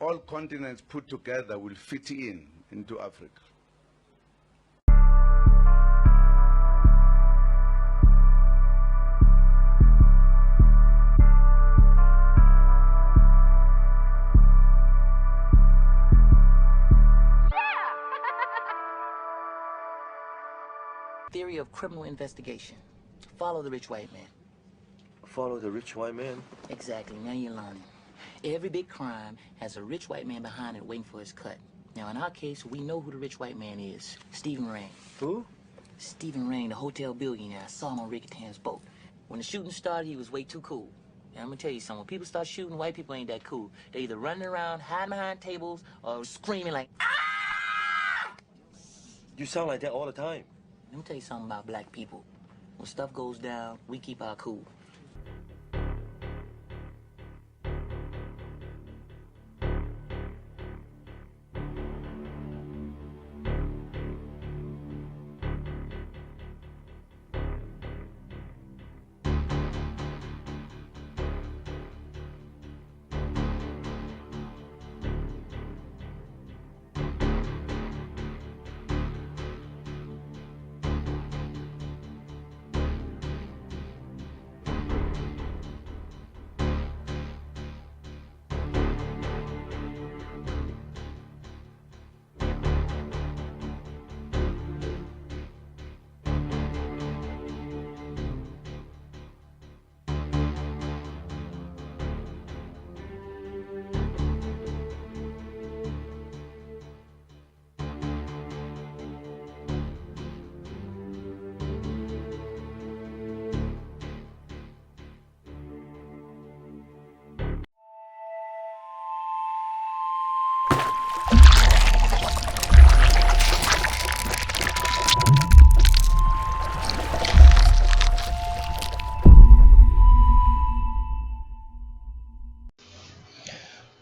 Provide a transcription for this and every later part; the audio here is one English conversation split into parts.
all continents put together will fit into Africa. Theory of criminal investigation. Follow the rich white man. Follow the rich white man? Exactly. Now you're learning. Every big crime has a rich white man behind it waiting for his cut. Now, in our case, we know who the rich white man is. Stephen Rain. Who? Stephen Rain, the hotel billionaire. I saw him on Ricky Tan's boat. When the shooting started, he was way too cool. And I'm gonna tell you something. When people start shooting, white people ain't that cool. They either running around, hiding behind tables, or screaming like, ah! You sound like that all the time. Let me tell you something about black people. When stuff goes down, we keep our cool.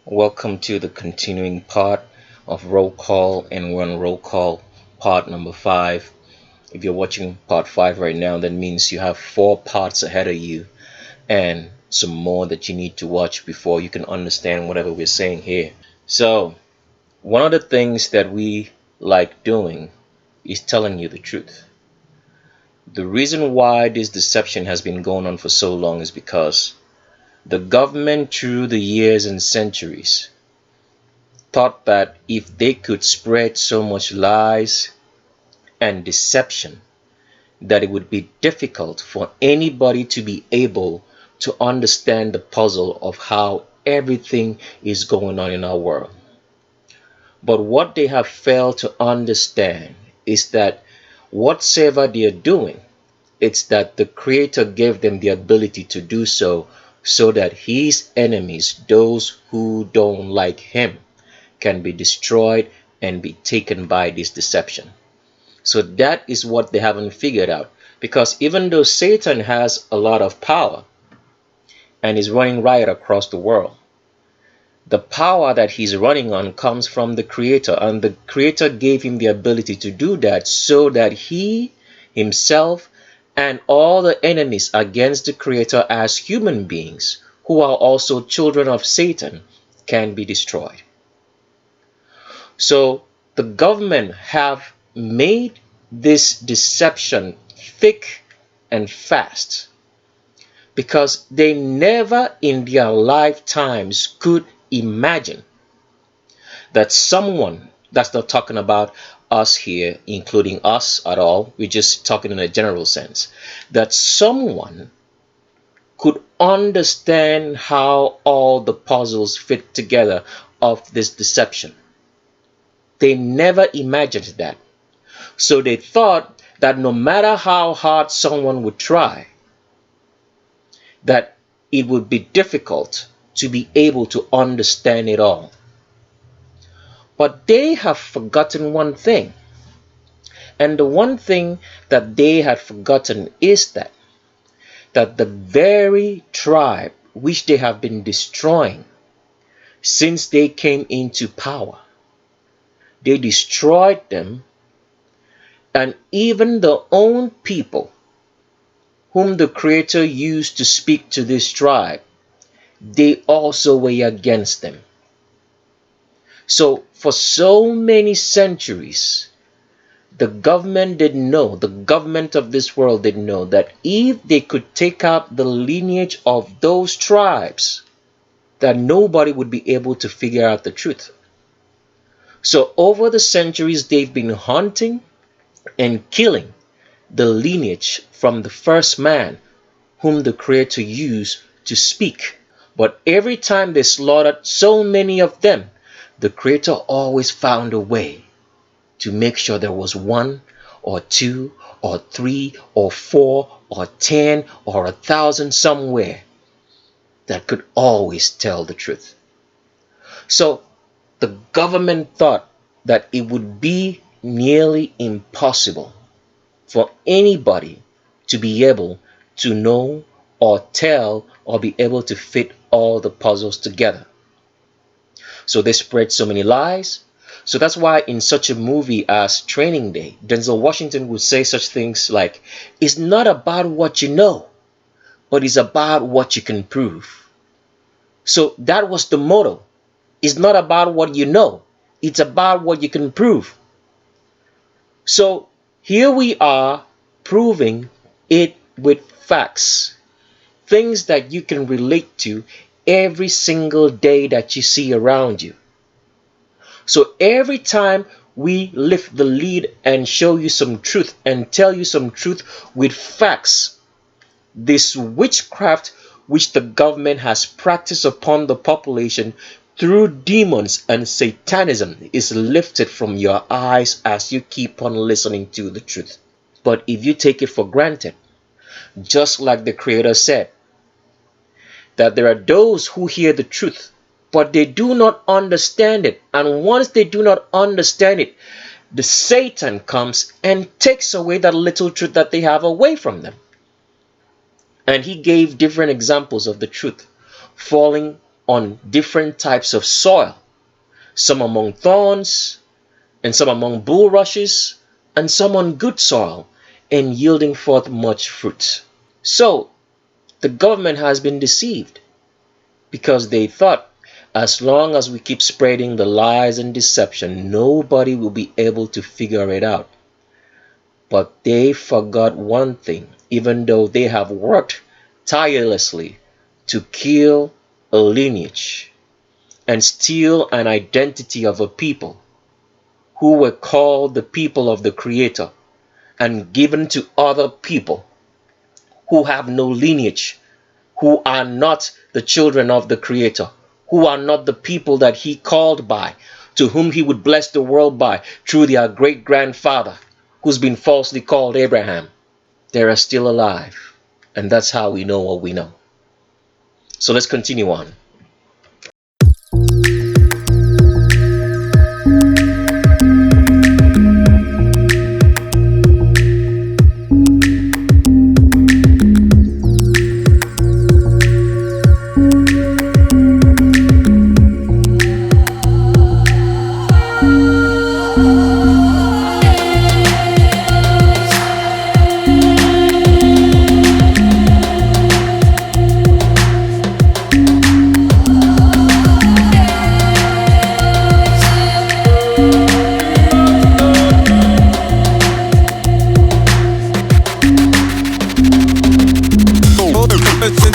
Welcome to the continuing part of Roll Call, and we're on Roll Call part number 5. If you're watching part 5 right now, that means you have 4 parts ahead of you and some more that you need to watch before you can understand whatever we're saying here. So, one of the things that we like doing is telling you the truth. The reason why this deception has been going on for so long is because the government, through the years and centuries, thought that if they could spread so much lies and deception, that it would be difficult for anybody to be able to understand the puzzle of how everything is going on in our world. But what they have failed to understand is that whatsoever they are doing, it's that the Creator gave them the ability to do so that his enemies, those who don't like him, can be destroyed and be taken by this deception. So that is what they haven't figured out. Because even though Satan has a lot of power and is running riot across the world, the power that he's running on comes from the Creator, and the Creator gave him the ability to do that so that he himself and all the enemies against the Creator as human beings, who are also children of Satan, can be destroyed. So the government have made this deception thick and fast because they never in their lifetimes could imagine that someone, that's not talking about us here, including us at all, we're just talking in a general sense, that someone could understand how all the puzzles fit together of this deception. They never imagined that. So they thought that no matter how hard someone would try, that it would be difficult to be able to understand it all. But they have forgotten one thing. And the one thing that they had forgotten is that the very tribe which they have been destroying since they came into power, they destroyed them, and even the own people whom the Creator used to speak to this tribe, they also were against them. So for so many centuries, the government didn't know, the government of this world didn't know that if they could take out the lineage of those tribes, that nobody would be able to figure out the truth. So over the centuries, they've been hunting and killing the lineage from the first man whom the Creator used to speak. But every time they slaughtered so many of them, the Creator always found a way to make sure there was one or two or three or four or 10 or 1,000 somewhere that could always tell the truth. So the government thought that it would be nearly impossible for anybody to be able to know or tell or be able to fit all the puzzles together. So they spread so many lies. So that's why in such a movie as Training Day, Denzel Washington would say such things like, it's not about what you know, but it's about what you can prove. So that was the motto. It's not about what you know, it's about what you can prove. So here we are proving it with facts, things that you can relate to every single day that you see around you. So every time we lift the lead and show you some truth and tell you some truth with facts, this witchcraft which the government has practiced upon the population through demons and satanism is lifted from your eyes as you keep on listening to the truth. But if you take it for granted, just like the Creator said, that there are those who hear the truth, but they do not understand it. And once they do not understand it, the Satan comes and takes away that little truth that they have away from them. And he gave different examples of the truth falling on different types of soil, some among thorns, and some among bulrushes, and some on good soil, and yielding forth much fruit. So the government has been deceived because they thought as long as we keep spreading the lies and deception, nobody will be able to figure it out. But they forgot one thing. Even though they have worked tirelessly to kill a lineage and steal an identity of a people who were called the people of the Creator and given to other people who have no lineage, who are not the children of the Creator, who are not the people that He called by, to whom He would bless the world by through their great-grandfather who's been falsely called Abraham. They are still alive, and that's how we know what we know. So let's continue on.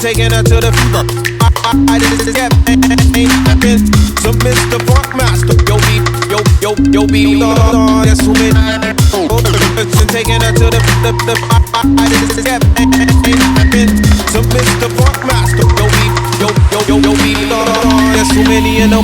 Taking her to the fever. I just get some Mr. Funkmaster. Yo, be that's who made taking her to the I just get some Mr. Funkmaster. Yo, be that's who many you know.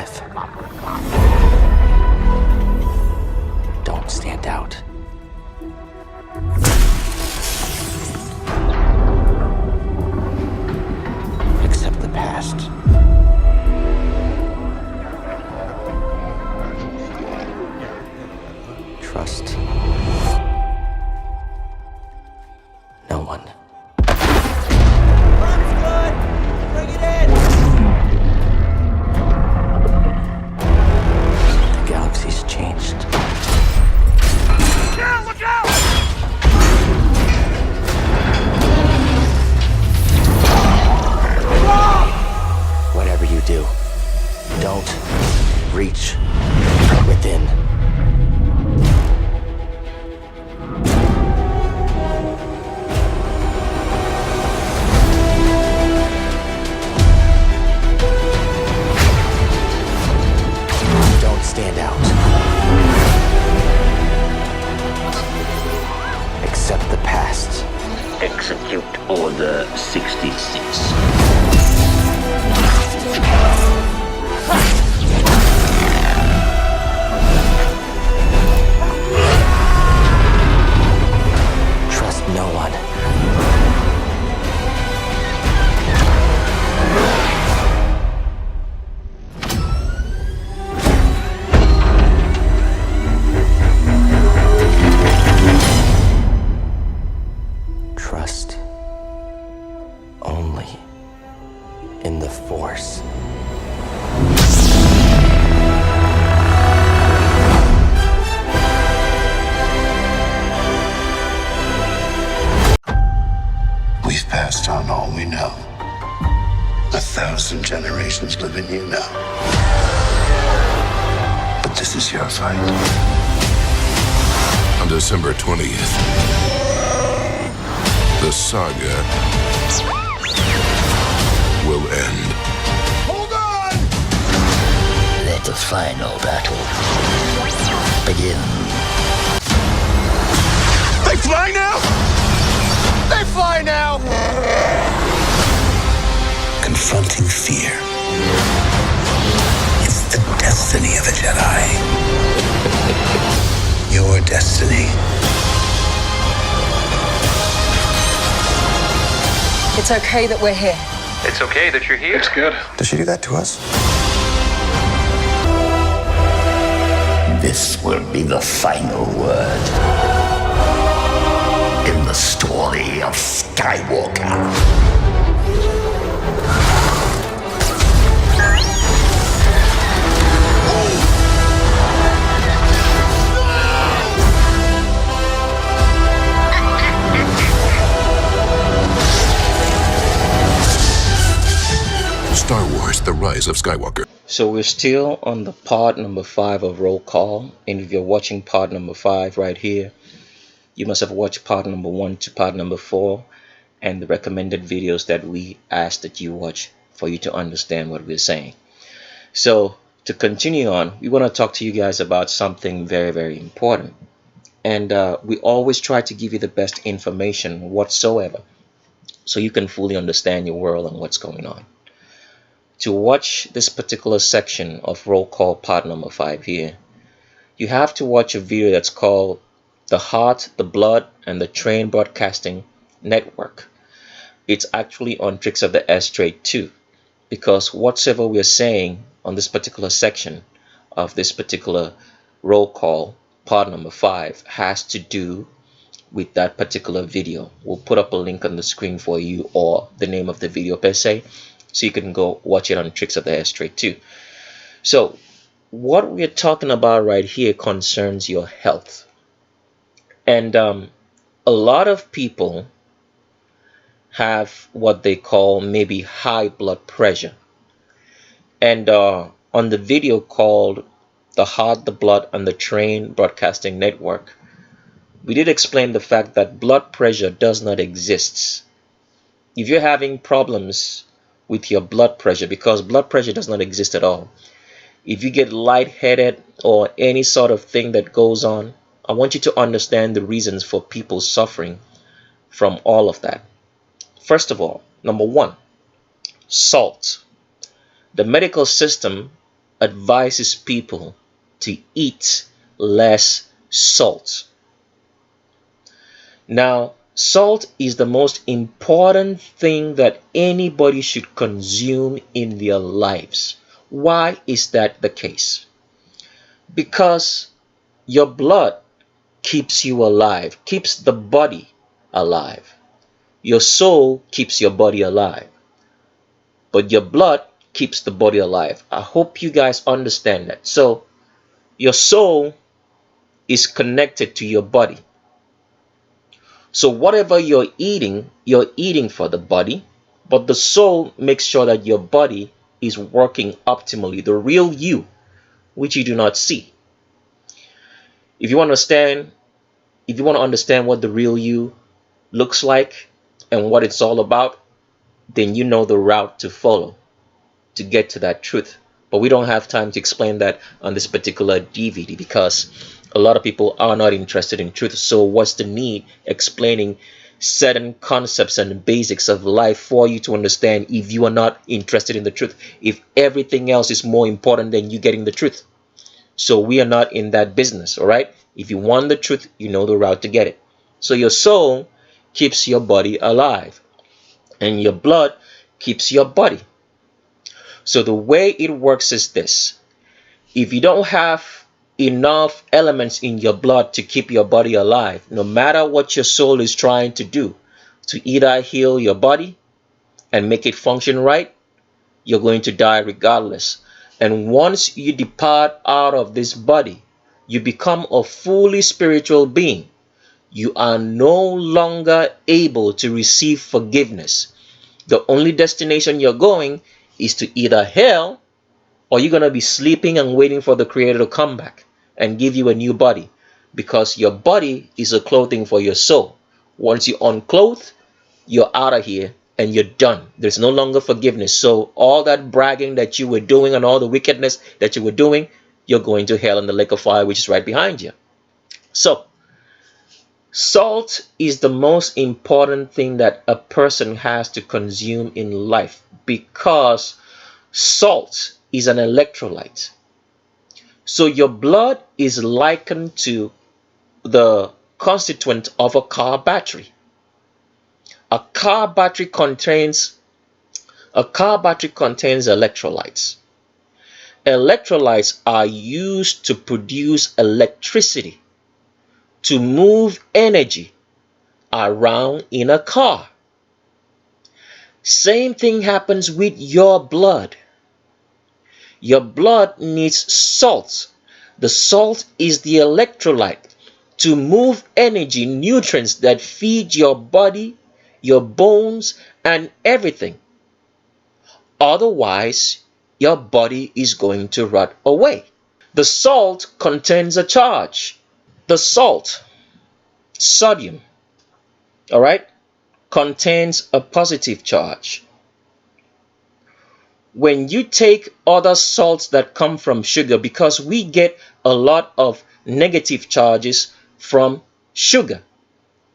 5. Don't stand out. Accept the past. Trust no one. The galaxy's changed. Look out! Whatever you do, don't reach within. Don't stand out. Accept the past. Execute Order 66. Trust no one. Trust only in the Force. We've passed on all we know. 1,000 generations live in you now. But this is your fight. On December 20th, the saga will end. Hold on! Let the final battle begin. They fly now! They fly now! Confronting fear. It's the destiny of a Jedi. Your destiny. It's okay that we're here. It's okay that you're here. It's good. Does she do that to us? This will be the final word in the story of Skywalker. Star Wars: The Rise of Skywalker. So we're still on the part number 5 of roll call, and if you're watching part number 5 right here, you must have watched part number 1 to part number 4 and the recommended videos that we asked that you watch for you to understand what we're saying. So to continue on, we want to talk to you guys about something very, very important, and we always try to give you the best information whatsoever so you can fully understand your world and what's going on. To watch this particular section of roll call part number 5 here, you have to watch a video that's called The Heart, the Blood, and the Train Broadcasting Network. It's actually on Tricks of the S Trade 2, because whatsoever we're saying on this particular section of this particular roll call part number 5 has to do with that particular video. We'll put up a link on the screen for you, or the name of the video per se, so you can go watch it on Tricks of the S Trade 2. So what we're talking about right here concerns your health. And a lot of people have what they call maybe high blood pressure. And on the video called The Heart, the Blood, and the Train Broadcasting Network, we did explain the fact that blood pressure does not exist. If you're having problems with your blood pressure, because blood pressure does not exist at all, if you get lightheaded or any sort of thing that goes on, I want you to understand the reasons for people suffering from all of that. First of all, number 1, salt. The medical system advises people to eat less salt. Now, salt is the most important thing that anybody should consume in their lives. Why is that the case? Because your blood keeps you alive, keeps the body alive. Your soul keeps your body alive, but your blood keeps the body alive. I hope you guys understand that. So your soul is connected to your body. So whatever you're eating for the body, but the soul makes sure that your body is working optimally, the real you, which you do not see. If you want to understand what the real you looks like and what it's all about, then you know the route to follow to get to that truth. But we don't have time to explain that on this particular DVD because a lot of people are not interested in truth. So what's the need explaining certain concepts and basics of life for you to understand if you are not interested in the truth, if everything else is more important than you getting the truth? So we are not in that business, all right? If you want the truth, you know the route to get it. So your soul keeps your body alive, and your blood keeps your body. So the way it works is this. If you don't have enough elements in your blood to keep your body alive, no matter what your soul is trying to do to either heal your body and make it function right, you're going to die regardless. And once you depart out of this body, you become a fully spiritual being. You are no longer able to receive forgiveness. The only destination you're going is to either hell, or you're going to be sleeping and waiting for the Creator to come back and give you a new body, because your body is a clothing for your soul. Once you unclothe, you're out of here and you're done. There's no longer forgiveness. So all that bragging that you were doing and all the wickedness that you were doing, you're going to hell in the lake of fire, which is right behind you. So salt is the most important thing that a person has to consume in life, because salt is an electrolyte. So your blood is likened to the constituent of a car battery. A car battery contains electrolytes. Electrolytes are used to produce electricity, to move energy around in a car. Same thing happens with your blood. Your blood needs salt. The salt is the electrolyte to move energy, nutrients that feed your body, your bones, and everything. Otherwise, your body is going to rot away. The salt contains a charge. The salt, sodium, all right, contains a positive charge. When you take other salts that come from sugar, because we get a lot of negative charges from sugar.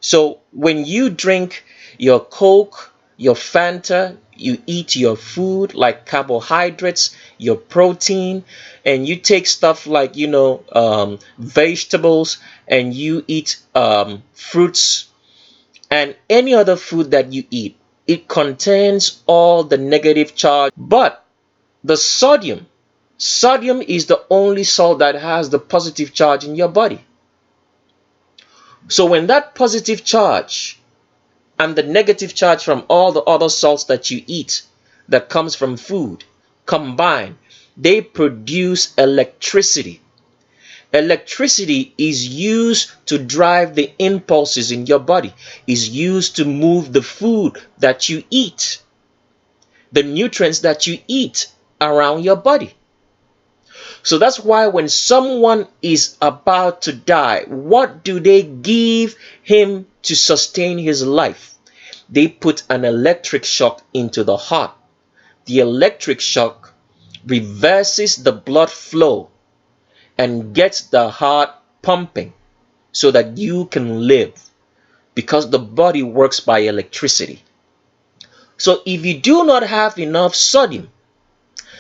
So when you drink your Coke, your Fanta, you eat your food like carbohydrates, your protein, and you take stuff like, vegetables, and you eat fruits and any other food that you eat, it contains all the negative charge. But the sodium is the only salt that has the positive charge in your body. So when that positive charge and the negative charge from all the other salts that you eat that comes from food combine, they produce electricity. Electricity is used to drive the impulses in your body, is used to move the food that you eat, the nutrients that you eat around your body. So that's why when someone is about to die, what do they give him to sustain his life? They put an electric shock into the heart. The electric shock reverses the blood flow and gets the heart pumping so that you can live, because the body works by electricity. So if you do not have enough sodium,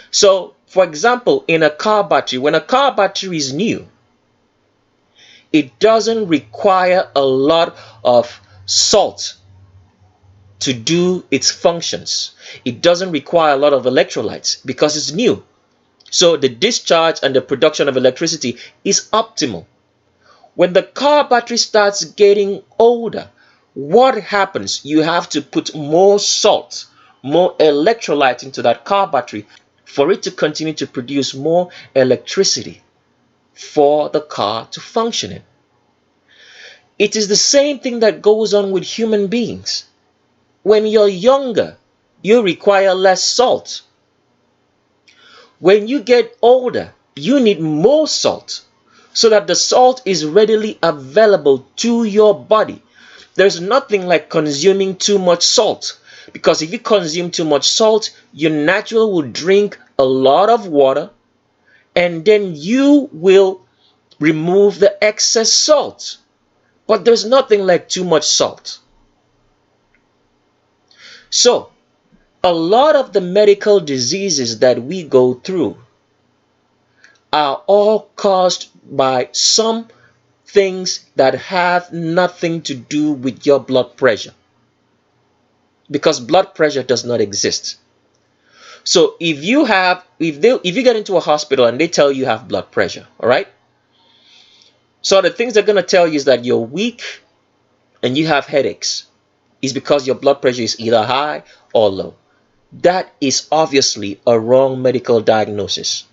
so For example, in a car battery, when a car battery is new, it doesn't require a lot of salt to do its functions. It doesn't require a lot of electrolytes because it's new. So the discharge and the production of electricity is optimal. When the car battery starts getting older, what happens? You have to put more salt, more electrolyte into that car battery for it to continue to produce more electricity for the car to function in. It is the same thing that goes on with human beings. When you're younger, you require less salt. When you get older, you need more salt so that the salt is readily available to your body. There's nothing like consuming too much salt, because if you consume too much salt, you naturally will drink a lot of water and then you will remove the excess salt. But there's nothing like too much salt. So, a lot of the medical diseases that we go through are all caused by some things that have nothing to do with your blood pressure, because blood pressure does not exist. So if you get into a hospital and they tell you have blood pressure, all right, so the things they're going to tell you is that you're weak and you have headaches is because your blood pressure is either high or low. That is obviously a wrong medical diagnosis.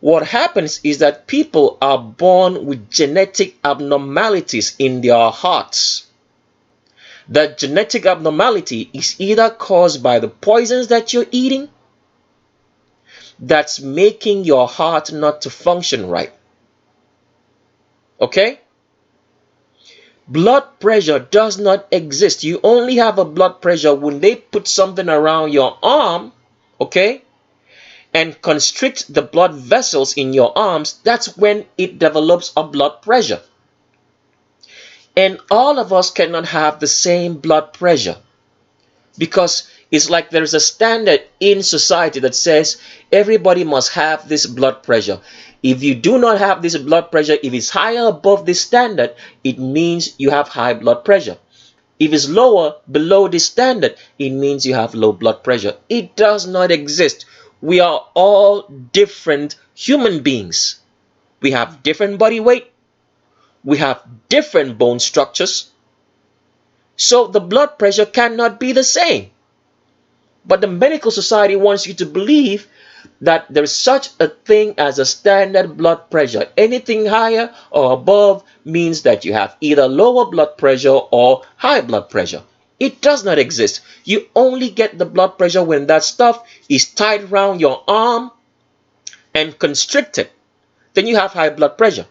What happens is that people are born with genetic abnormalities in their hearts. That genetic abnormality is either caused by the poisons that you're eating that's making your heart not to function right. Okay? Blood pressure does not exist. You only have a blood pressure when they put something around your arm, okay, and constrict the blood vessels in your arms. That's when it develops a blood pressure. And all of us cannot have the same blood pressure, because it's like there's a standard in society that says everybody must have this blood pressure. If you do not have this blood pressure, if it's higher above this standard, it means you have high blood pressure. If it's lower below this standard, it means you have low blood pressure. It does not exist. We are all different human beings. We have different body weight. We have different bone structures. So the blood pressure cannot be the same. But the medical society wants you to believe that there's such a thing as a standard blood pressure. Anything higher or above means that you have either lower blood pressure or high blood pressure. It does not exist. You only get the blood pressure when that stuff is tied around your arm and constricted. Then you have high blood pressure.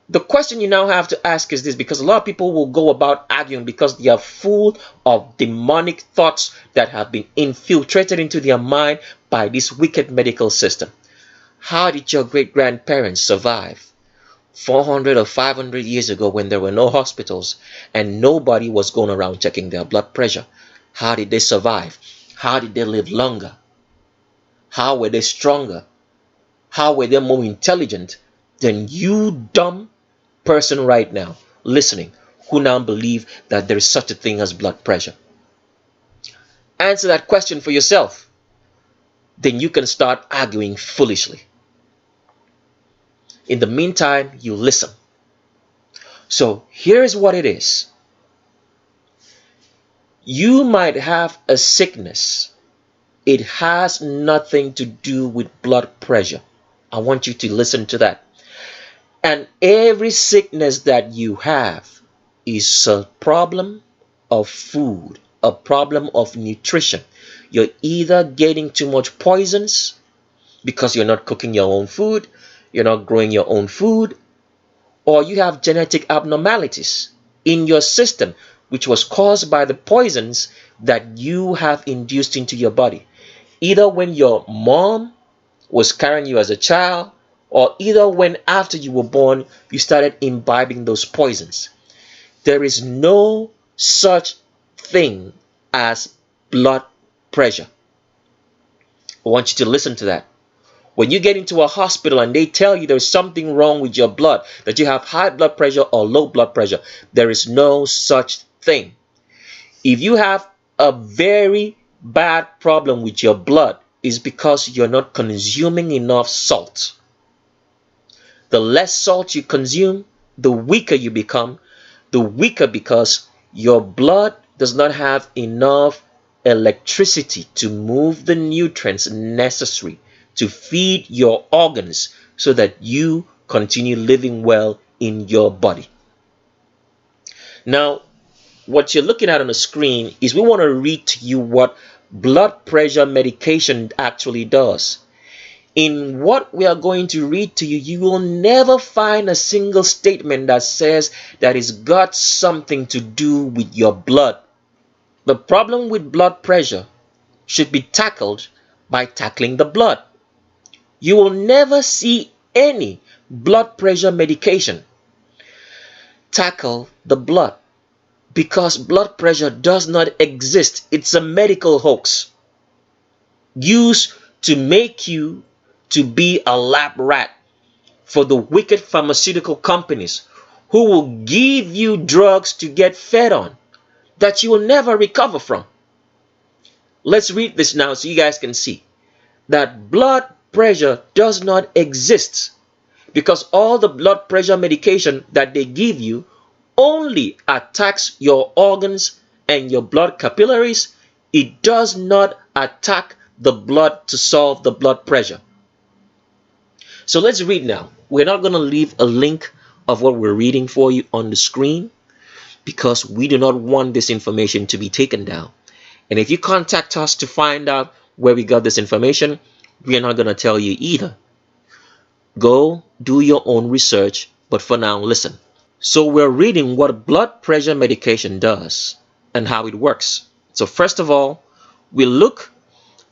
The question you now have to ask is this, because a lot of people will go about arguing because they are full of demonic thoughts that have been infiltrated into their mind by this wicked medical system. How did your great-grandparents survive 400 or 500 years ago when there were no hospitals and nobody was going around checking their blood pressure? How did they survive? How did they live longer? How were they stronger? How were they more intelligent than you dumb person right now listening who now believe that there is such a thing as blood pressure? Answer that question for yourself. Then you can start arguing foolishly. In the meantime, you listen. So here's what it is. You might have a sickness. It has nothing to do with blood pressure. I want you to listen to that. And every sickness that you have is a problem of food, a problem of nutrition. You're either getting too much poisons because you're not cooking your own food, you're not growing your own food, or you have genetic abnormalities in your system which was caused by the poisons that you have induced into your body. Either when your mom was carrying you as a child, or either when after you were born, you started imbibing those poisons. There is no such thing as blood pressure. I want you to listen to that. When you get into a hospital and they tell you there's something wrong with your blood, that you have high blood pressure or low blood pressure, there is no such thing. If you have a very bad problem with your blood, it's because you're not consuming enough salt. The less salt you consume, the weaker you become. The weaker because your blood does not have enough electricity to move the nutrients necessary to feed your organs so that you continue living well in your body. Now, what you're looking at on the screen is we want to read to you what blood pressure medication actually does. In what we are going to read to you, you will never find a single statement that says that it's got something to do with your blood. The problem with blood pressure should be tackled by tackling the blood. You will never see any blood pressure medication tackle the blood, because blood pressure does not exist. It's a medical hoax used to make you to be a lab rat for the wicked pharmaceutical companies who will give you drugs to get fed on that you will never recover from. Let's read this now so you guys can see that blood pressure does not exist, because all the blood pressure medication that they give you only attacks your organs and your blood capillaries. It does not attack the blood to solve the blood pressure. So let's read now. We're not going to leave a link of what we're reading for you on the screen, because we do not want this information to be taken down. And if you contact us to find out where we got this information, we are not going to tell you either. Go do your own research, but for now, listen. So we're reading what blood pressure medication does and how it works. So first of all, we look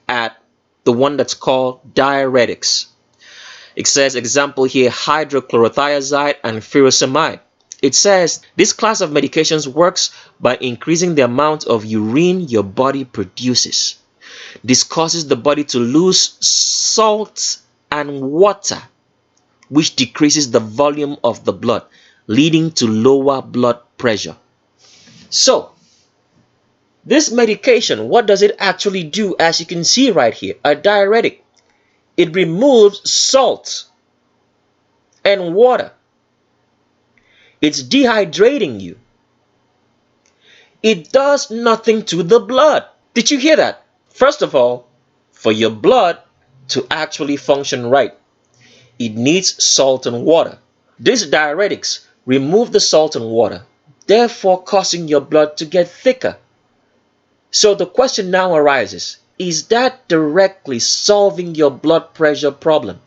at the one that's called diuretics. It says, example here, hydrochlorothiazide and furosemide. It says this class of medications works by increasing the amount of urine your body produces. This causes the body to lose salt and water, which decreases the volume of the blood, leading to lower blood pressure. So, this medication, what does it actually do? As you can see right here, a diuretic. It removes salt and water. It's dehydrating you. It does nothing to the blood. Did you hear that? First of all, for your blood to actually function right, it needs salt and water. These diuretics remove the salt and water, therefore causing your blood to get thicker. So the question now arises, is that directly solving your blood pressure problem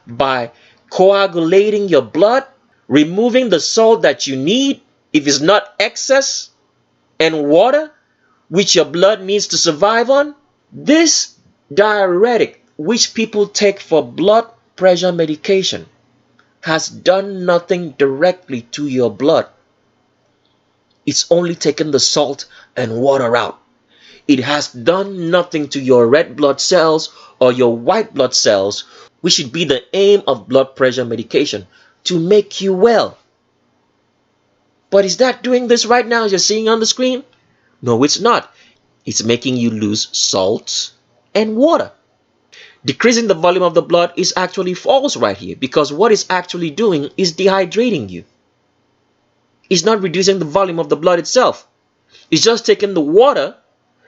by coagulating your blood, removing the salt that you need if it's not excess, and water which your blood needs to survive on? This diuretic, which people take for blood pressure medication, has done nothing directly to your blood. It's only taken the salt and water out. It has done nothing to your red blood cells or your white blood cells, which should be the aim of blood pressure medication, to make you well. But is that doing this right now as you're seeing on the screen? No, it's not. It's making you lose salt and water. Decreasing the volume of the blood is actually false right here, because what it's actually doing is dehydrating you. It's not reducing the volume of the blood itself. It's just taking the water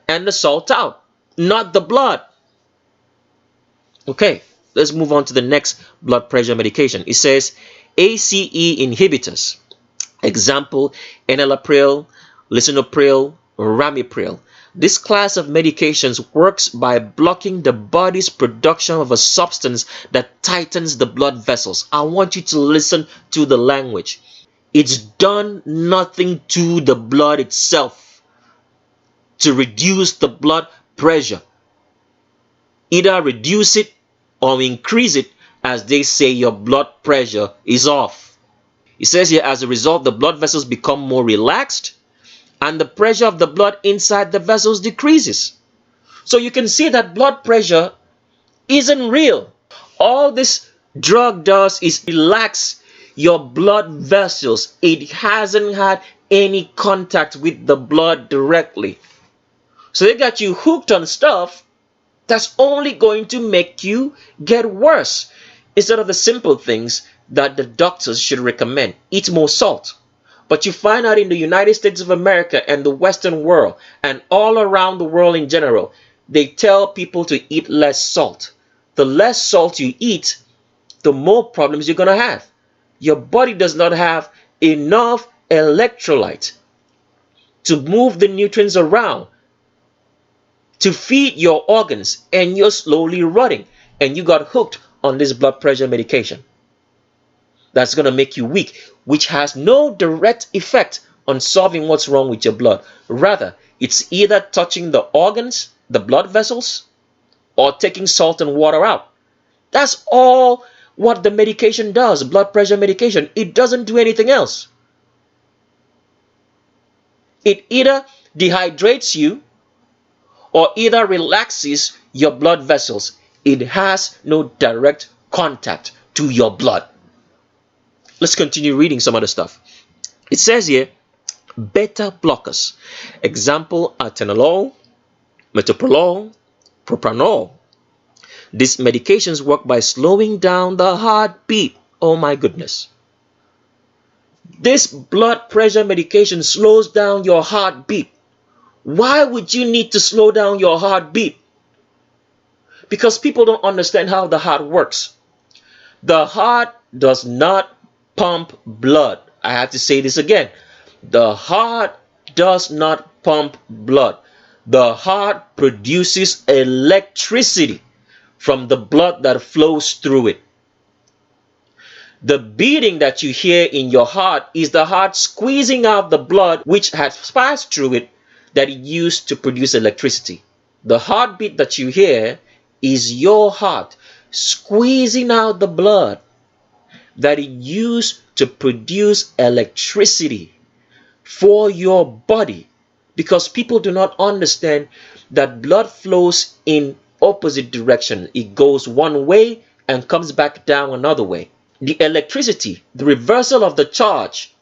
and the salt out, not the blood. Okay, let's move on to the next blood pressure medication. It says ACE inhibitors. Example, enalapril, lisinopril, ramipril. This class of medications works by blocking the body's production of a substance that tightens the blood vessels. I want you to listen to the language. It's done nothing to the blood itself to reduce the blood pressure. Either reduce it or increase it, as they say your blood pressure is off. It says here, as a result, the blood vessels become more relaxed and the pressure of the blood inside the vessels decreases. So you can see that blood pressure isn't real. All this drug does is relax your blood vessels. It hasn't had any contact with the blood directly. So they got you hooked on stuff that's only going to make you get worse. Instead of the simple things that the doctors should recommend. Eat more salt. But you find out in the United States of America and the Western world and all around the world in general, they tell people to eat less salt. The less salt you eat, the more problems you're going to have. Your body does not have enough electrolyte to move the nutrients around, to feed your organs, and you're slowly rotting, and you got hooked on this blood pressure medication that's going to make you weak, which has no direct effect on solving what's wrong with your blood. Rather, it's either touching the organs, the blood vessels, or taking salt and water out. That's all what the medication does, blood pressure medication. It doesn't do anything else. It either dehydrates you or either relaxes your blood vessels. It has no direct contact to your blood. Let's continue reading some other stuff. It says here, beta blockers. Example, atenolol, metoprolol, propranolol. These medications work by slowing down the heartbeat. Oh my goodness. This blood pressure medication slows down your heartbeat. Why would you need to slow down your heartbeat? Because people don't understand how the heart works. The heart does not pump blood. I have to say this again. The heart does not pump blood. The heart produces electricity from the blood that flows through it. The beating that you hear in your heart is the heart squeezing out the blood which has passed through it that it used to produce electricity. The heartbeat that you hear is your heart squeezing out the blood that it used to produce electricity for your body, because people do not understand that blood flows in opposite direction. It goes one way and comes back down another way. The electricity, the reversal of the charge,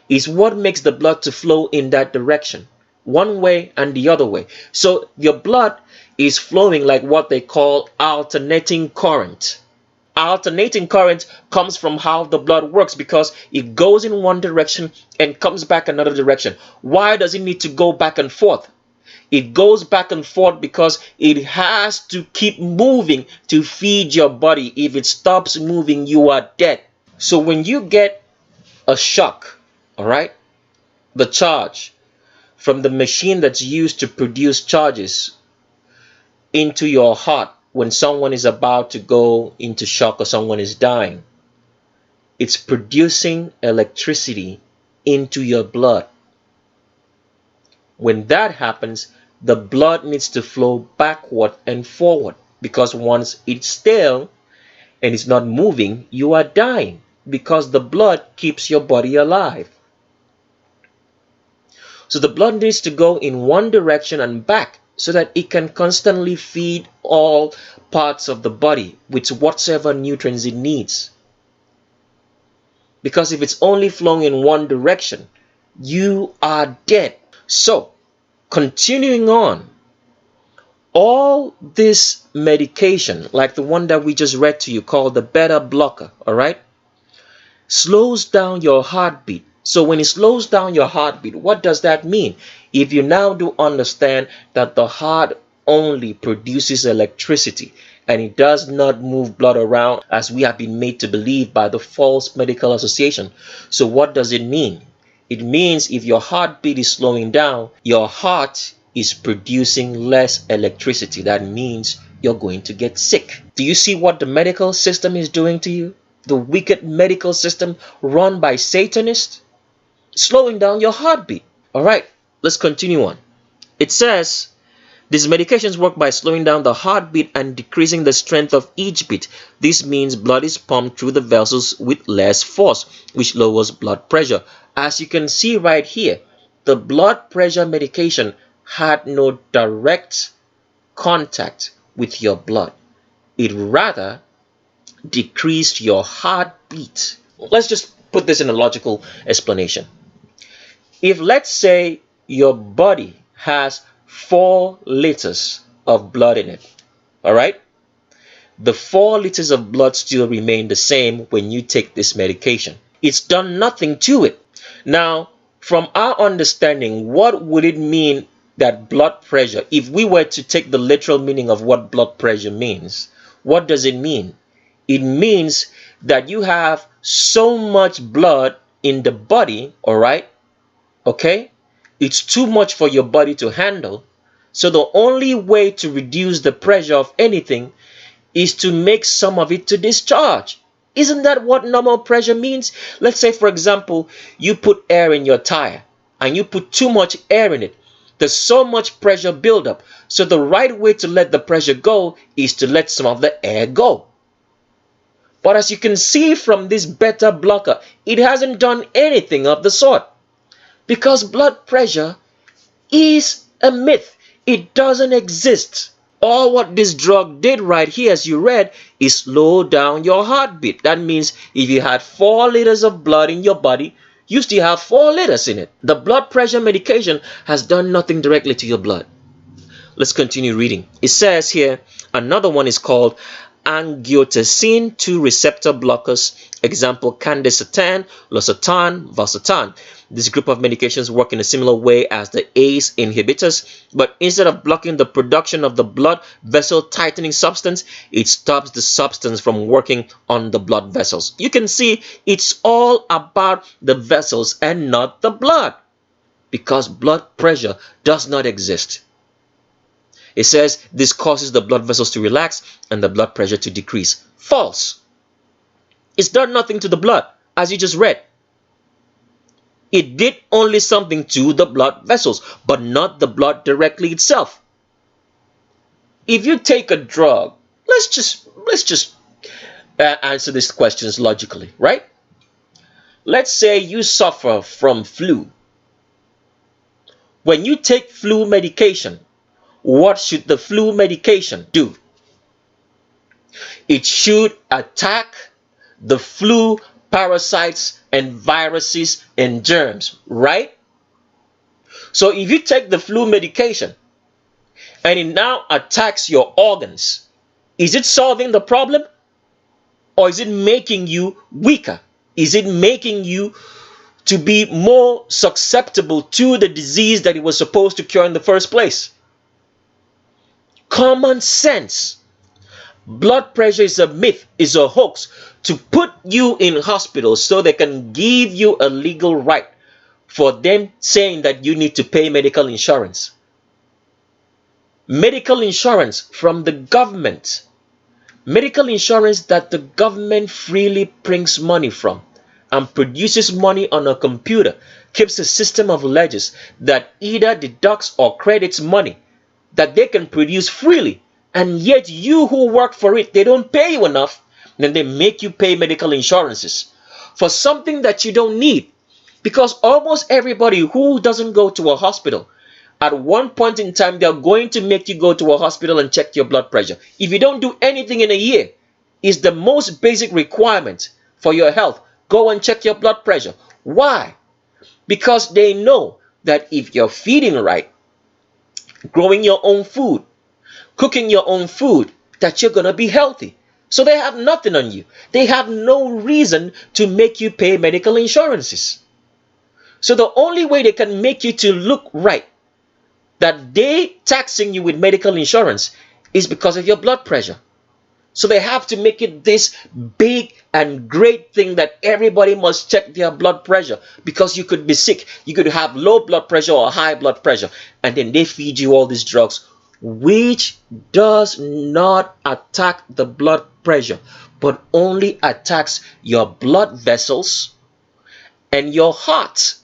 is what makes the blood to flow in that direction, one way and the other way. So your blood is flowing like what they call alternating current. Alternating current comes from how the blood works, because it goes in one direction and comes back another direction. Why does it need to go back and forth? It goes back and forth because it has to keep moving to feed your body. If it stops moving, you are dead. So when you get a shock, all right, the charge from the machine that's used to produce charges into your heart, when someone is about to go into shock or someone is dying, it's producing electricity into your blood. When that happens, the blood needs to flow backward and forward, because once it's still and it's not moving, you are dying, because the blood keeps your body alive. So the blood needs to go in one direction and back, so that it can constantly feed all parts of the body with whatsoever nutrients it needs. Because if it's only flowing in one direction, you are dead. So, continuing on, all this medication, like the one that we just read to you called the beta blocker, all right, slows down your heartbeat. So when it slows down your heartbeat, what does that mean? If you now do understand that the heart only produces electricity and it does not move blood around as we have been made to believe by the false medical association. So what does it mean? It means if your heartbeat is slowing down, your heart is producing less electricity. That means you're going to get sick. Do you see what the medical system is doing to you? The wicked medical system run by Satanists? Slowing down your heartbeat. All right, let's continue on. It says, these medications work by slowing down the heartbeat and decreasing the strength of each beat. This means blood is pumped through the vessels with less force, which lowers blood pressure. As you can see right here, the blood pressure medication had no direct contact with your blood. It rather decreased your heartbeat. Let's just put this in a logical explanation. If, let's say, your body has 4 liters of blood in it, all right? The 4 liters of blood still remain the same when you take this medication. It's done nothing to it. Now, from our understanding, what would it mean that blood pressure, if we were to take the literal meaning of what blood pressure means, what does it mean? It means that you have so much blood in the body, all right? Okay? It's too much for your body to handle. So the only way to reduce the pressure of anything is to make some of it to discharge. Isn't that what normal pressure means? Let's say, for example, you put air in your tire and you put too much air in it. There's so much pressure buildup. So the right way to let the pressure go is to let some of the air go. But as you can see from this beta blocker, it hasn't done anything of the sort. Because blood pressure is a myth. It doesn't exist. All what this drug did right here, as you read, is slow down your heartbeat. That means if you had 4 liters of blood in your body, you still have 4 liters in it. The blood pressure medication has done nothing directly to your blood. Let's continue reading. It says here, another one is called angiotensin 2 receptor blockers. Example, candesartan, losartan, valsartan. This group of medications work in a similar way as the ACE inhibitors, but instead of blocking the production of the blood vessel tightening substance, it stops the substance from working on the blood vessels. You can see it's all about the vessels and not the blood, because blood pressure does not exist. It says this causes the blood vessels to relax and the blood pressure to decrease. False. It's done nothing to the blood, as you just read. It did only something to the blood vessels, but not the blood directly itself. If you take a drug, let's just answer these questions logically, right? Let's say you suffer from flu. When you take flu medication, what should the flu medication do? It should attack the flu parasites and viruses and germs, right? So if you take the flu medication and it now attacks your organs, is it solving the problem? Or is it making you weaker? Is it making you to be more susceptible to the disease that it was supposed to cure in the first place? Common sense. Blood pressure is a myth, is a hoax to put you in hospital so they can give you a legal right for them saying that you need to pay medical insurance. Medical insurance from the government. Medical insurance that the government freely prints money from and produces money on a computer, keeps a system of ledgers that either deducts or credits money that they can produce freely, and yet you who work for it, they don't pay you enough, then they make you pay medical insurances for something that you don't need. Because almost everybody who doesn't go to a hospital, at one point in time, they're going to make you go to a hospital and check your blood pressure. If you don't do anything in a year, it's the most basic requirement for your health. Go and check your blood pressure. Why? Because they know that if you're feeding right, growing your own food, cooking your own food, that you're going to be healthy. So they have nothing on you. They have no reason to make you pay medical insurances. So the only way they can make you to look right, that they taxing you with medical insurance, is because of your blood pressure. So they have to make it this big and great thing that everybody must check their blood pressure, because you could be sick. You could have low blood pressure or high blood pressure. And then they feed you all these drugs, which does not attack the blood pressure, but only attacks your blood vessels and your heart.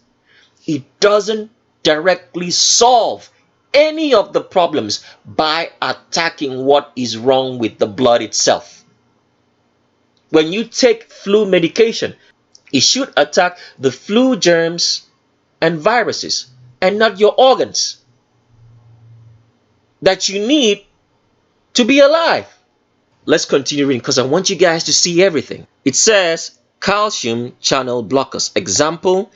It doesn't directly solve any of the problems by attacking what is wrong with the blood itself. When you take flu medication, it should attack the flu germs and viruses and not your organs that you need to be alive. Let's continue reading because I want you guys to see everything. It says calcium channel blockers. Example,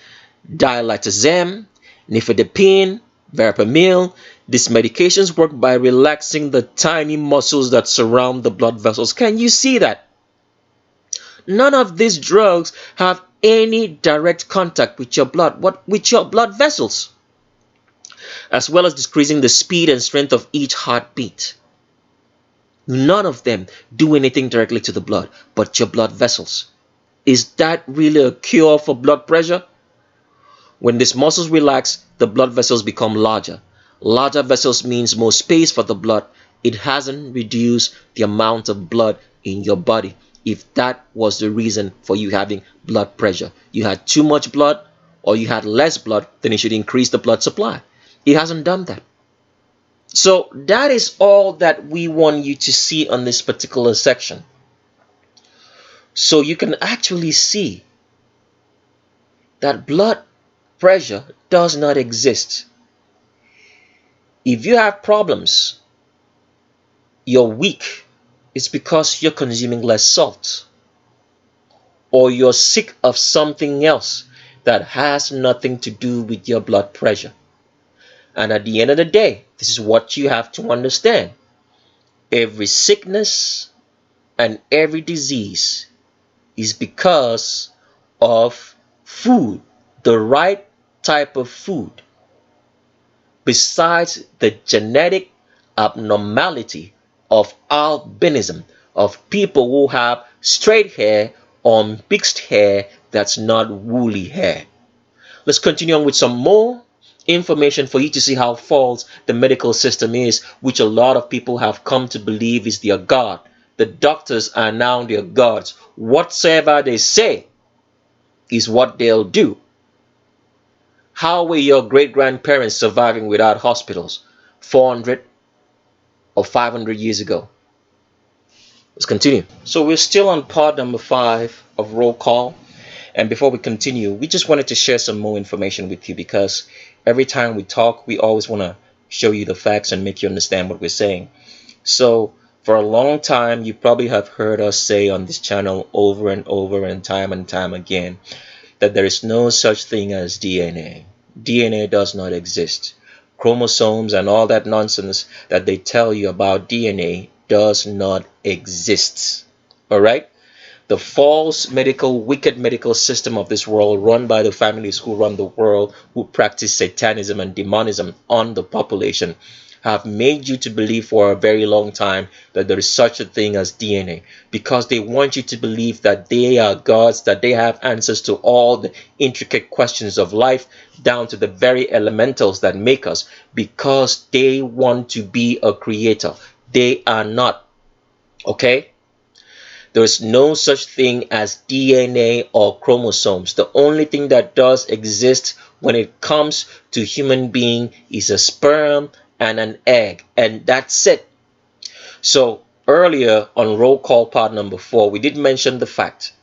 dilitazem, nifedipine, verapamil. These medications work by relaxing the tiny muscles that surround the blood vessels. Can you see that? None of these drugs have any direct contact with your blood, with your blood vessels, as well as decreasing the speed and strength of each heartbeat. None of them do anything directly to the blood, but your blood vessels. Is that really a cure for blood pressure? When these muscles relax, the blood vessels become larger. Larger vessels means more space for the blood. It hasn't reduced the amount of blood in your body. If that was the reason for you having blood pressure, you had too much blood or you had less blood, then it should increase the blood supply. It hasn't done that. So that is all that we want you to see on this particular section. So you can actually see that blood pressure does not exist. If you have problems, you're weak, it's because you're consuming less salt, or you're sick of something else that has nothing to do with your blood pressure. And at the end of the day, this is what you have to understand. Every sickness and every disease is because of food, the right type of food. Besides the genetic abnormality of albinism, of people who have straight hair or mixed hair that's not woolly hair. Let's continue on with some more information for you to see how false the medical system is, which a lot of people have come to believe is their God. The doctors are now their gods. Whatsoever they say is what they'll do. How were your great-grandparents surviving without hospitals 400 or 500 years ago? Let's continue. So we're still on part number 5 of roll call. And before we continue, we just wanted to share some more information with you, because every time we talk, we always want to show you the facts and make you understand what we're saying. So for a long time, you probably have heard us say on this channel over and over and time again that there is no such thing as DNA. DNA does not exist. Chromosomes and all that nonsense that they tell you about DNA does not exist. All right? The false wicked medical system of this world, run by the families who run the world, who practice satanism and demonism on the population, have made you to believe for a very long time that there is such a thing as DNA, because they want you to believe that they are gods, that they have answers to all the intricate questions of life, down to the very elementals that make us, because they want to be a creator. They are not. Okay? There is no such thing as DNA or chromosomes. The only thing that does exist when it comes to human being is a sperm and an egg, and that's it. So earlier on roll call part number 4, we did mention the fact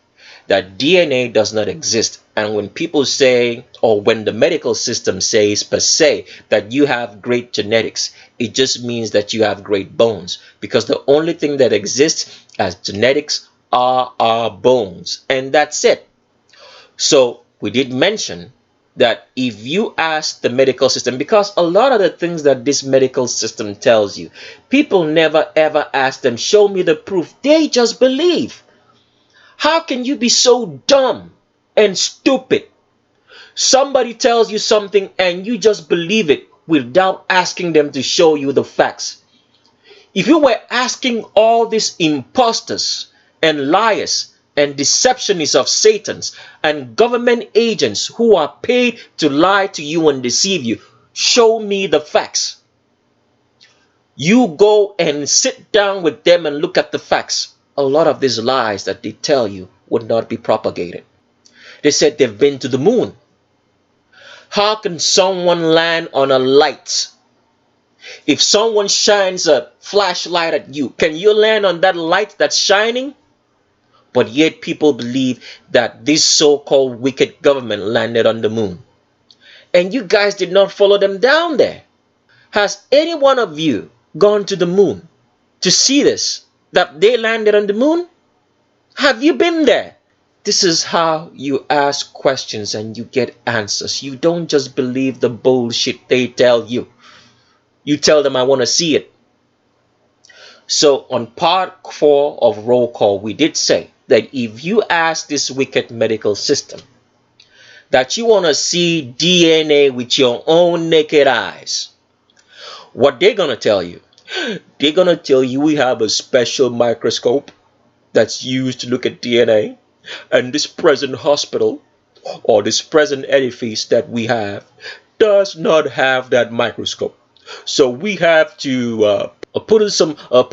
that DNA does not exist. And when people say, or when the medical system says per se that you have great genetics, it just means that you have great bones, because the only thing that exists as genetics are our bones, and that's it. So we did mention that if you ask the medical system, because a lot of the things that this medical system tells you, people never ever ask them, show me the proof. They just believe. How can you be so dumb and stupid? Somebody tells you something and you just believe it without asking them to show you the facts. If you were asking all these imposters and liars and deceptionists of Satans and government agents who are paid to lie to you and deceive you, show me the facts. You go and sit down with them and look at the facts. A lot of these lies that they tell you would not be propagated. They said they've been to the moon. How can someone land on a light? If someone shines a flashlight at you, can you land on that light that's shining? But yet people believe that this so-called wicked government landed on the moon. And you guys did not follow them down there. Has any one of you gone to the moon? to see this, that they landed on the moon? Have you been there? This is how you ask questions and you get answers. You don't just believe the bullshit they tell you. You tell them, I want to see it. So on part 4 of Roll Call, we did say that if you ask this wicked medical system that you want to see DNA with your own naked eyes, what they're going to tell you, they're going to tell you we have a special microscope that's used to look at DNA. And this present hospital or this present edifice that we have does not have that microscope. So we have to put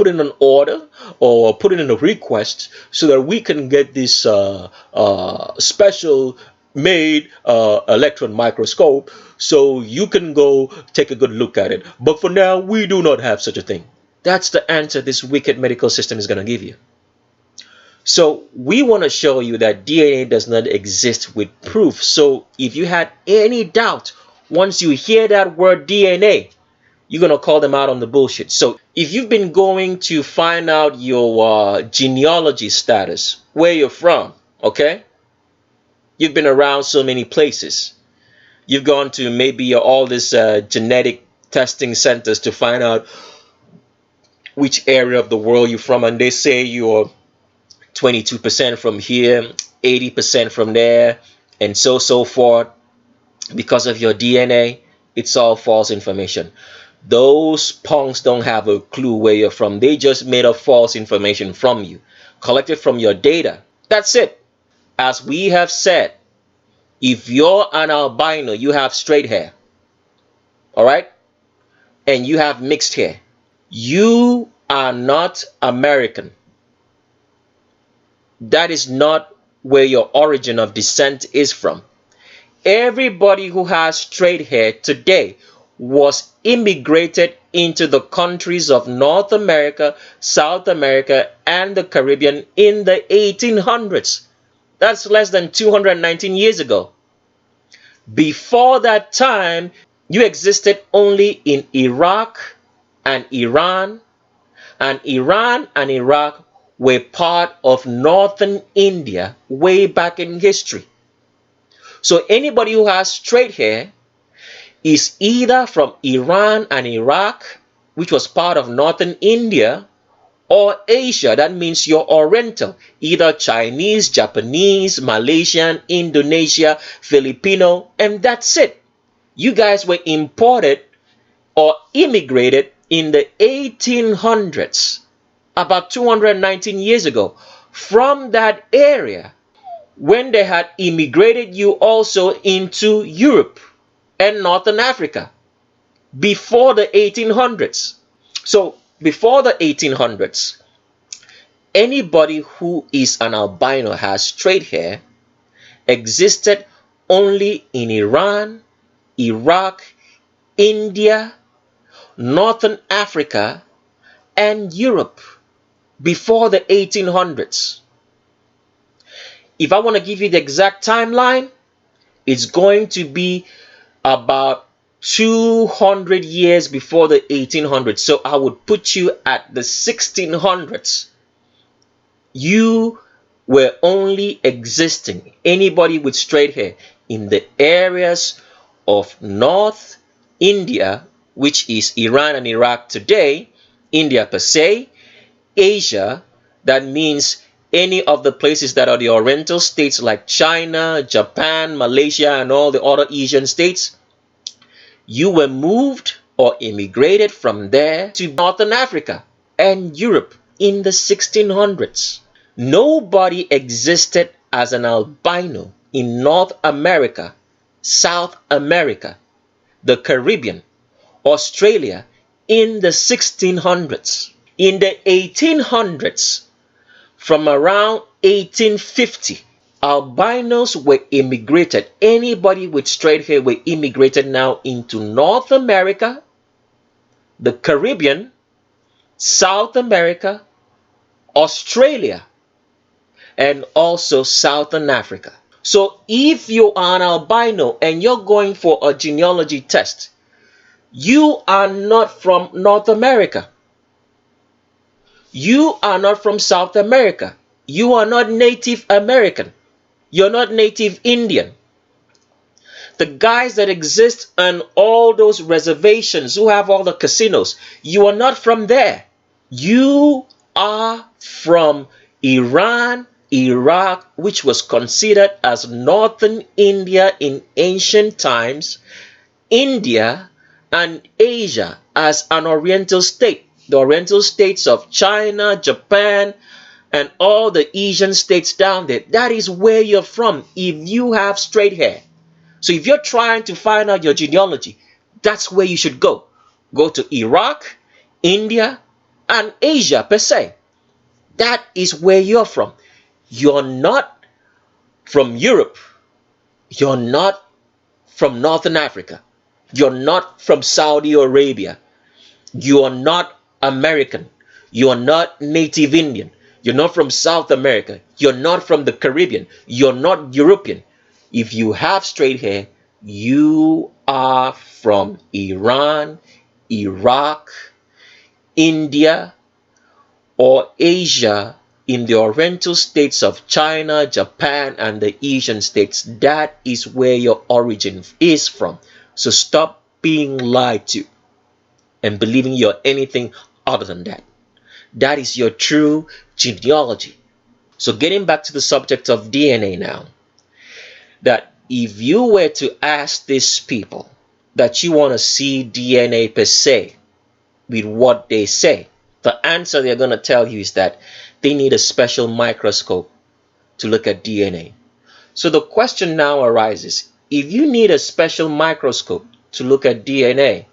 in an order or put in a request so that we can get this special made electron microscope so you can go take a good look at it. But for now, we do not have such a thing. That's the answer this wicked medical system is going to give you. So we want to show you that DNA does not exist with proof. So if you had any doubt, once you hear that word DNA, you're going to call them out on the bullshit. So if you've been going to find out your genealogy status, where you're from, okay? You've been around so many places. You've gone to maybe all these genetic testing centers to find out which area of the world you're from. And they say you're 22% from here, 80% from there, and so forth. Because of your DNA, it's all false information. Those punks don't have a clue where you're from. They just made up false information from you, collected from your data. That's it. As we have said, if you're an albino, you have straight hair, all right, and you have mixed hair, you are not American. That is not where your origin of descent is from. Everybody who has straight hair today was immigrated into the countries of North America, South America, and the Caribbean in the 1800s. That's less than 219 years ago. Before that time, you existed only in Iraq and Iran, and Iraq were part of northern India way back in history. So anybody who has straight hair is either from Iran and Iraq, which was part of northern India, or Asia. That means you're Oriental, either Chinese, Japanese, Malaysian, Indonesia, Filipino, and that's it. You guys were imported or immigrated in the 1800s. About 219 years ago, from that area, when they had immigrated you also into Europe and Northern Africa before the 1800s. So before the 1800s, anybody who is an albino has straight hair existed only in Iran, Iraq, India, Northern Africa, and Europe. Before the 1800s. If I want to give you the exact timeline, it's going to be about 200 years before the 1800s. So I would put you at the 1600s. You were only existing, anybody with straight hair, in the areas of North India, which is Iran and Iraq today, India per se, Asia, that means any of the places that are the Oriental states like China, Japan, Malaysia, and all the other Asian states, you were moved or immigrated from there to Northern Africa and Europe in the 1600s. Nobody existed as an albino in North America, South America, the Caribbean, Australia in the 1600s. In the 1800s, from around 1850, albinos were immigrated. Anybody with straight hair were immigrated now into North America, the Caribbean, South America, Australia, and also Southern Africa. So if you are an albino and you're going for a genealogy test, you are not from North America. You are not from South America. You are not Native American. You're not Native Indian. The guys that exist on all those reservations who have all the casinos, you are not from there. You are from Iran, Iraq, which was considered as northern India in ancient times, India, and Asia as an oriental state. The oriental states of China, Japan, and all the Asian states down there. That is where you're from if you have straight hair. So if you're trying to find out your genealogy, that's where you should go. Go to Iraq, India, and Asia per se. That is where you're from. You're not from Europe. You're not from Northern Africa. You're not from Saudi Arabia. You are not American. You are not Native Indian. You're not from South America. You're not from the Caribbean. You're not European. If you have straight hair, you are from Iran, Iraq, India, or Asia in the oriental states of China, Japan, and the Asian states. That is where your origin is from. So stop being lied to and believing you're anything other than that. That is your true genealogy. So getting back to the subject of DNA now, that if you were to ask these people that you want to see DNA per se with what they say, the answer they're going to tell you is that they need a special microscope to look at DNA. So the question now arises, if you need a special microscope to look at DNA,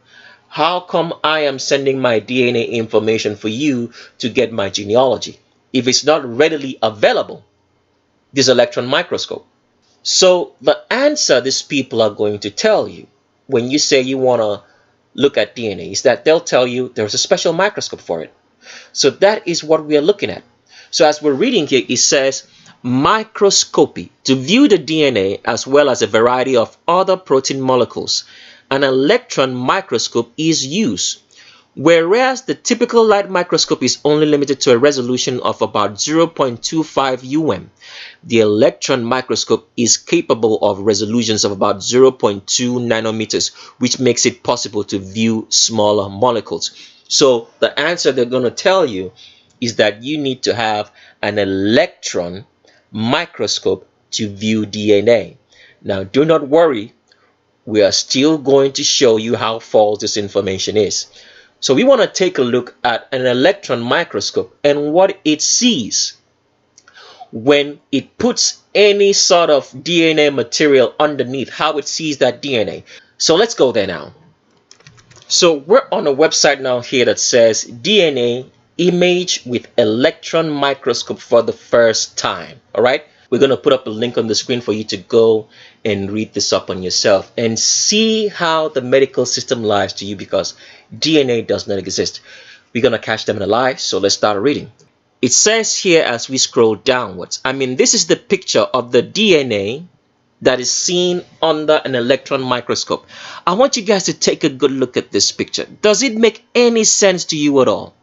how come I am sending my DNA information for you to get my genealogy if it's not readily available, this electron microscope? So the answer these people are going to tell you when you say you want to look at DNA is that they'll tell you there's a special microscope for it. So that is what we are looking at. So as we're reading here, it says microscopy to view the DNA as well as a variety of other protein molecules. An electron microscope is used, whereas the typical light microscope is only limited to a resolution of about 0.25 the electron microscope is capable of resolutions of about 0.2 nanometers, which makes it possible to view smaller molecules. So the answer they're going to tell you is that you need to have an electron microscope to view DNA. Now do not worry, we are still going to show you how false this information is. So we want to take a look at an electron microscope and what it sees when it puts any sort of DNA material underneath, how it sees that DNA. So let's go there now. So we're on a website now here that says DNA image with electron microscope for the first time. All right, we're going to put up a link on the screen for you to go and read this up on yourself and see how the medical system lies to you, because DNA does not exist. We're going to catch them in a lie. So let's start reading. It says here as we scroll downwards, this is the picture of the DNA that is seen under an electron microscope. I want you guys to take a good look at this picture. Does it make any sense to you at all?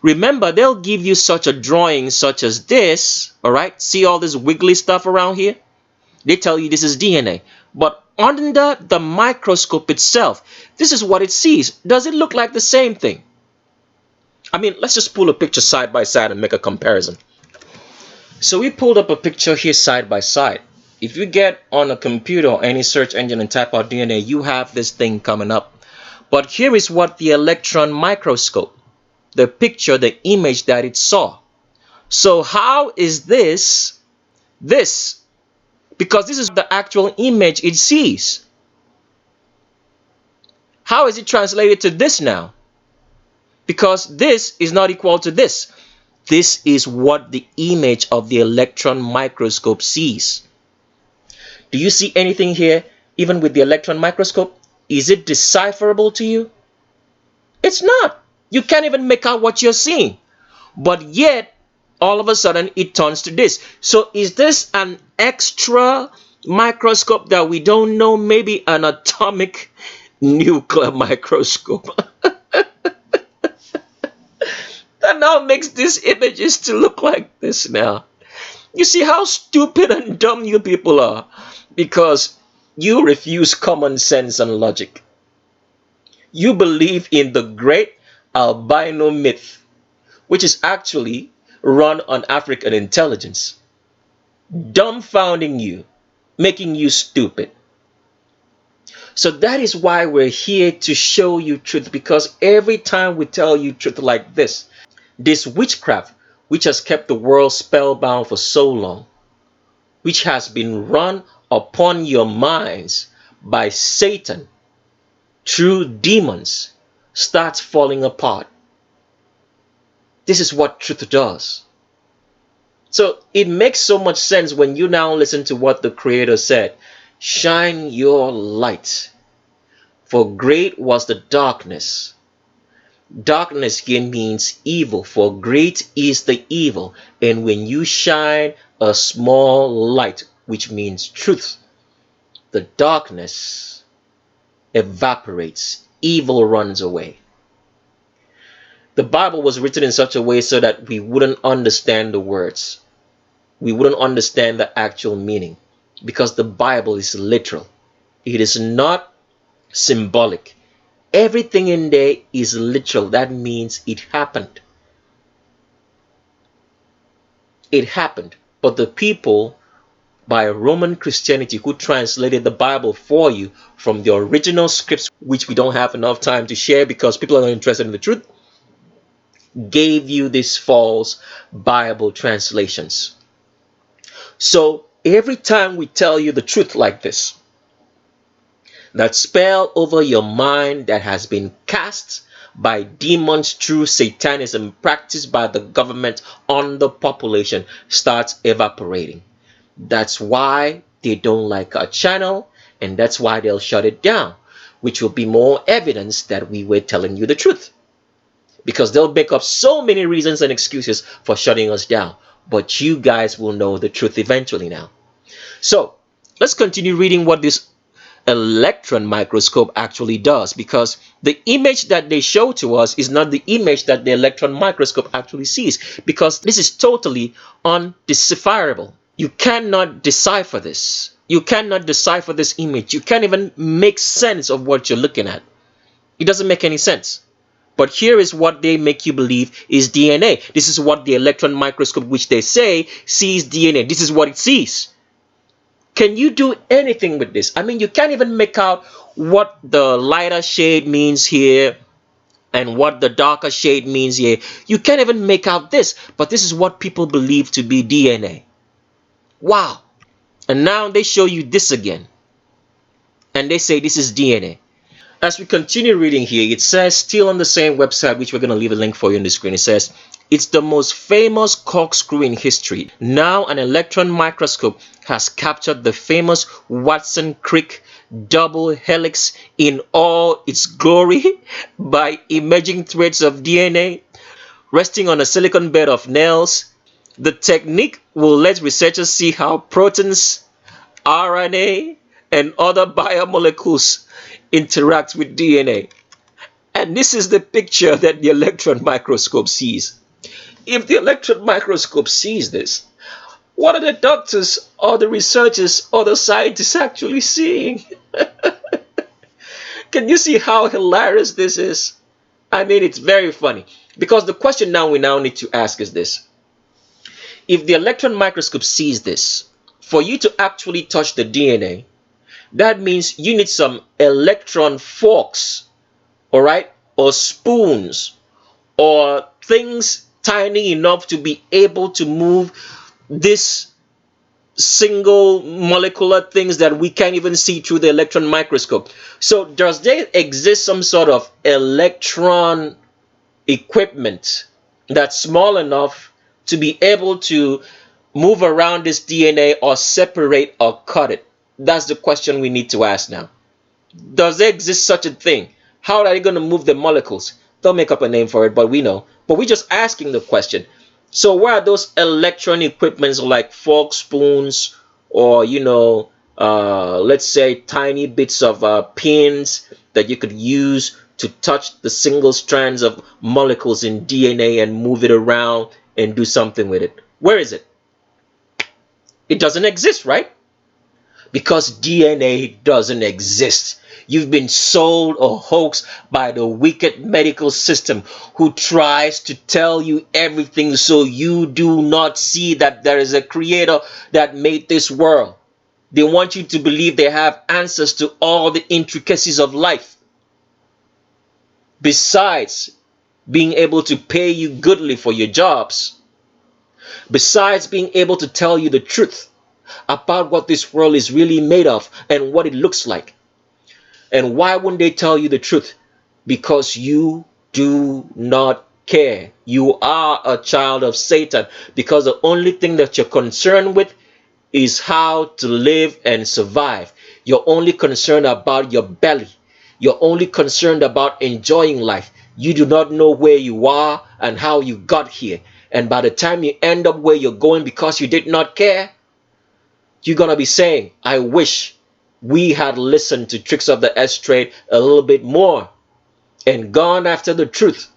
Remember, they'll give you such a drawing such as this, all right? See all this wiggly stuff around here? They tell you this is DNA. But under the microscope itself, this is what it sees. Does it look like the same thing? Let's just pull a picture side by side and make a comparison. So we pulled up a picture here side by side. If you get on a computer or any search engine and type out DNA, you have this thing coming up. But here is what the electron microscope, the picture, the image that it saw. So how is this? Because this is the actual image it sees. How is it translated to this now? Because this is not equal to this. This is what the image of the electron microscope sees. Do you see anything here, even with the electron microscope? Is it decipherable to you? It's not. You can't even make out what you're seeing. But yet, all of a sudden, it turns to this. So is this an extra microscope that we don't know? Maybe an atomic nuclear microscope. that now makes these images to look like this now. You see how stupid and dumb you people are because you refuse common sense and logic. You believe in the great albino myth, which is actually run on African intelligence, dumbfounding you, making you stupid. So that is why we're here to show you truth, because every time we tell you truth like this witchcraft, which has kept the world spellbound for so long, which has been run upon your minds by Satan through demons, starts falling apart. This is what truth does. So it makes so much sense when you now listen to what the Creator said. Shine your light, for great was the darkness. Darkness here means evil, for great is the evil. And when you shine a small light, which means truth, the darkness evaporates, evil runs away. The Bible was written in such a way so that we wouldn't understand the words. We wouldn't understand the actual meaning, because the Bible is literal. It is not symbolic. Everything in there is literal. That means it happened. It happened. But the people by Roman Christianity who translated the Bible for you from the original scripts, which we don't have enough time to share because people are not interested in the truth, gave you these false Bible translations. So every time we tell you the truth like this, that spell over your mind that has been cast by demons through Satanism practiced by the government on the population starts evaporating. That's why they don't like our channel, and that's why they'll shut it down, which will be more evidence that we were telling you the truth. Because they'll make up so many reasons and excuses for shutting us down. But you guys will know the truth eventually now. So let's continue reading what this electron microscope actually does, because the image that they show to us is not the image that the electron microscope actually sees, because this is totally undecipherable. You cannot decipher this. You cannot decipher this image. You can't even make sense of what you're looking at. It doesn't make any sense. But here is what they make you believe is DNA. This is what the electron microscope, which they say sees DNA. This is what it sees. Can you do anything with this? I mean, you can't even make out what the lighter shade means here and what the darker shade means here. You can't even make out this, but this is what people believe to be DNA. Wow. And now they show you this again, and they say this is DNA. As we continue reading here, it says, still on the same website, which we're going to leave a link for you on the screen, it says, it's the most famous corkscrew in history. Now an electron microscope has captured the famous Watson-Crick double helix in all its glory by emerging threads of DNA resting on a silicon bed of nails. The technique will let researchers see how proteins, RNA, and other biomolecules interact with DNA. And this is the picture that the electron microscope sees. If the electron microscope sees this, what are the doctors or the researchers or the scientists actually seeing? Can you see how hilarious this is? I mean, it's very funny. Because the question now we need to ask is this. If the electron microscope sees this, for you to actually touch the DNA, that means you need some electron forks, all right, or spoons, or things tiny enough to be able to move this single molecular things that we can't even see through the electron microscope. So does there exist some sort of electron equipment that's small enough to be able to move around this DNA or separate or cut it? That's the question we need to ask now. Does there exist such a thing? How are they going to move the molecules? They'll make up a name for it, but we know. But we're just asking the question. So where are those electron equipments like fork, spoons, or, you know, let's say tiny bits of pins that you could use to touch the single strands of molecules in DNA and move it around and do something with it? Where is it? It doesn't exist, right? Because DNA doesn't exist. You've been sold a hoax by the wicked medical system who tries to tell you everything so you do not see that there is a creator that made this world. They want you to believe they have answers to all the intricacies of life. Besides being able to pay you goodly for your jobs, besides being able to tell you the truth about what this world is really made of and what it looks like. And why wouldn't they tell you the truth? Because you do not care. You are a child of Satan, because the only thing that you're concerned with is how to live and survive. You're only concerned about your belly. You're only concerned about enjoying life. You do not know where you are and how you got here. And by the time you end up where you're going because you did not care, you're going to be saying, I wish we had listened to Tricks of the S Trade a little bit more and gone after the truth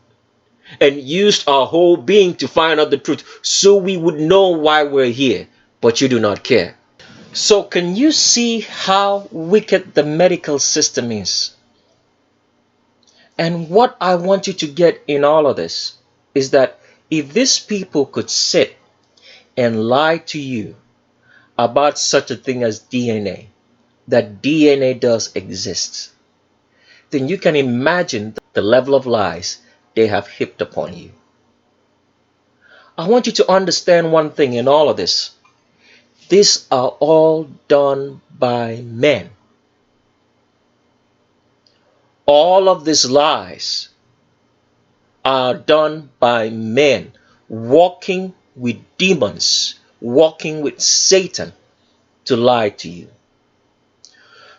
and used our whole being to find out the truth so we would know why we're here. But you do not care. So can you see how wicked the medical system is? And what I want you to get in all of this is that if these people could sit and lie to you about such a thing as DNA, that DNA does exist, then you can imagine the level of lies they have heaped upon you. I want you to understand one thing in all of this. These are all done by men. All of these lies are done by men walking with demons, walking with Satan to lie to you.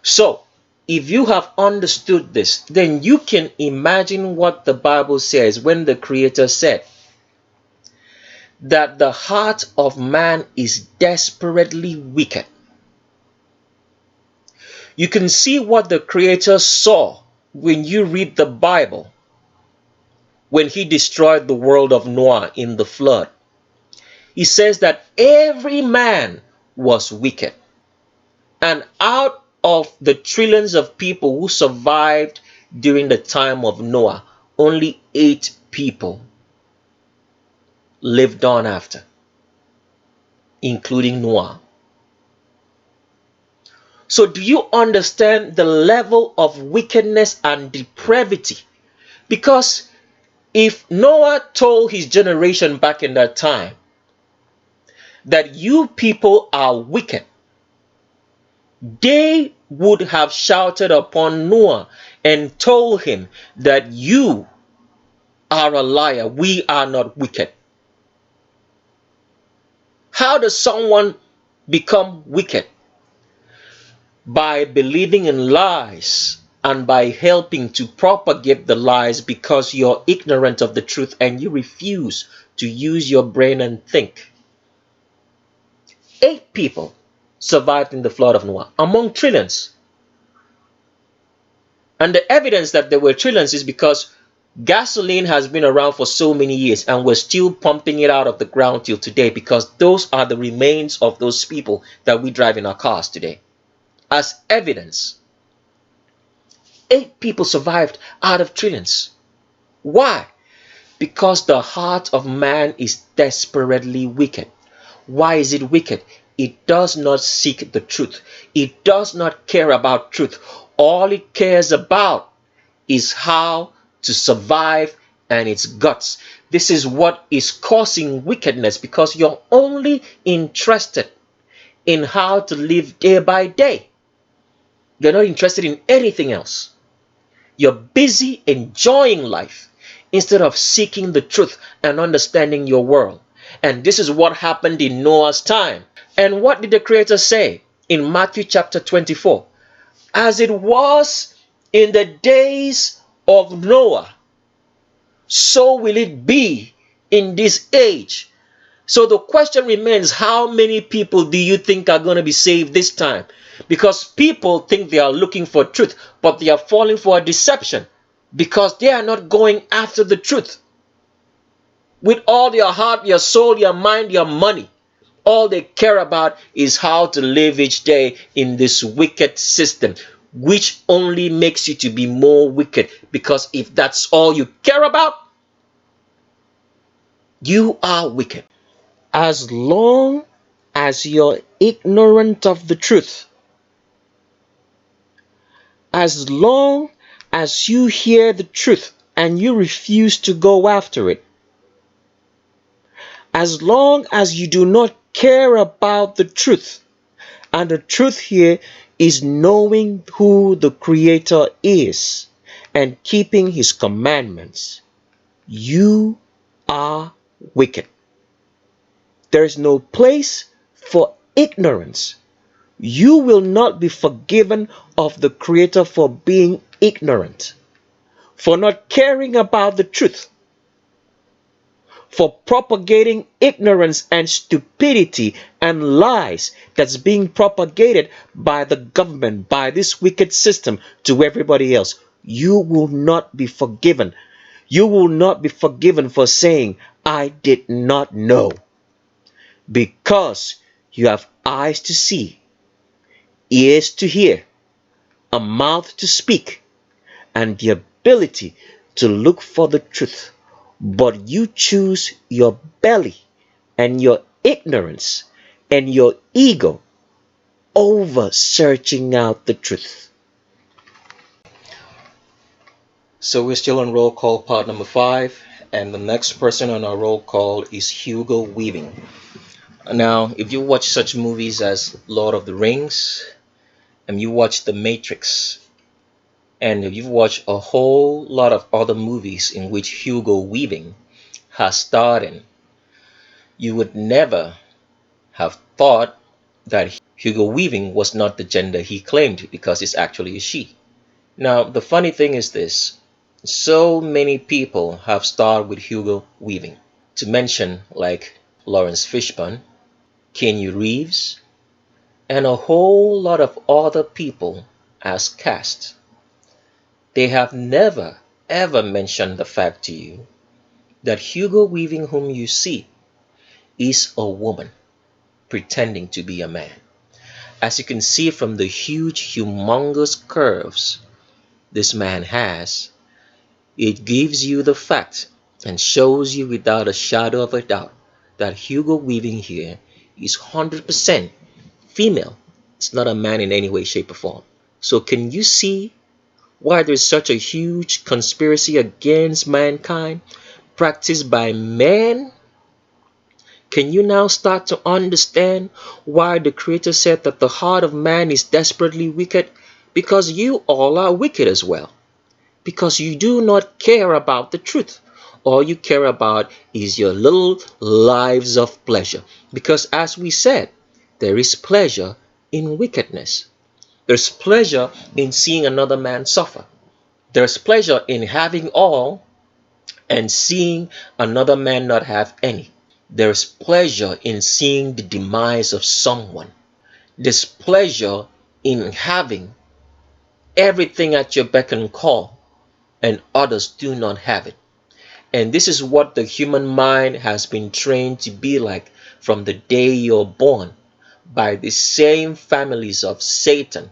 So, if you have understood this, then you can imagine what the Bible says when the Creator said that the heart of man is desperately wicked. You can see what the Creator saw when you read the Bible, when he destroyed the world of Noah in the flood. He says that every man was wicked. And out of the trillions of people who survived during the time of Noah, only 8 people lived on after, including Noah. So do you understand the level of wickedness and depravity? Because if Noah told his generation back in that time that you people are wicked, they would have shouted upon Noah and told him that you are a liar. We are not wicked. How does someone become wicked? By believing in lies and by helping to propagate the lies because you're ignorant of the truth and you refuse to use your brain and think. 8 people survived in the flood of Noah among trillions. And the evidence that there were trillions is because gasoline has been around for so many years and we're still pumping it out of the ground till today, because those are the remains of those people that we drive in our cars today. As evidence, 8 people survived out of trillions. Why? Because the heart of man is desperately wicked. Why is it wicked? It does not seek the truth. It does not care about truth. All it cares about is how to survive and its guts. This is what is causing wickedness, because you're only interested in how to live day by day. You're not interested in anything else. You're busy enjoying life instead of seeking the truth and understanding your world. And this is what happened in Noah's time. And what did the Creator say in Matthew chapter 24? As it was in the days of Noah, so will it be in this age. So the question remains, how many people do you think are going to be saved this time? Because people think they are looking for truth, but they are falling for a deception. because they are not going after the truth. With all your heart, your soul, your mind, your money, all they care about is how to live each day in this wicked system, which only makes you to be more wicked. Because if that's all you care about, you are wicked. As long as you're ignorant of the truth, as long as you hear the truth and you refuse to go after it, as long as you do not care about the truth, and the truth here is knowing who the Creator is and keeping His commandments, you are wicked. There is no place for ignorance. You will not be forgiven of the Creator for being ignorant, for not caring about the truth, for propagating ignorance and stupidity and lies that's being propagated by the government, by this wicked system to everybody else. You will not be forgiven. You will not be forgiven for saying, I did not know. Because you have eyes to see, ears to hear, a mouth to speak, and the ability to look for the truth. But you choose your belly and your ignorance and your ego over searching out the truth. So we're still on roll call part number 5, and the next person on our roll call is Hugo Weaving. Now, if you watch such movies as Lord of the Rings, and you watch The Matrix, and if you've watched a whole lot of other movies in which Hugo Weaving has starred in, you would never have thought that Hugo Weaving was not the gender he claimed, because it's actually a she. Now, the funny thing is this. So many people have starred with Hugo Weaving, to mention like Lawrence Fishburne, Keanu Reeves, and a whole lot of other people as cast. They have never ever mentioned the fact to you that Hugo Weaving, whom you see, is a woman pretending to be a man. As you can see from the huge, humongous curves this man has, it gives you the fact and shows you without a shadow of a doubt that Hugo Weaving here is 100% female. It's not a man in any way, shape, or form. So can you see why there's such a huge conspiracy against mankind practiced by men? Can you now start to understand why the Creator said that the heart of man is desperately wicked? Because you all are wicked as well. Because you do not care about the truth. All you care about is your little lives of pleasure. Because as we said, there is pleasure in wickedness. There's pleasure in seeing another man suffer. There's pleasure in having all and seeing another man not have any. There's pleasure in seeing the demise of someone. There's pleasure in having everything at your beck and call, and others do not have it. And this is what the human mind has been trained to be like from the day you're born, by the same families of Satan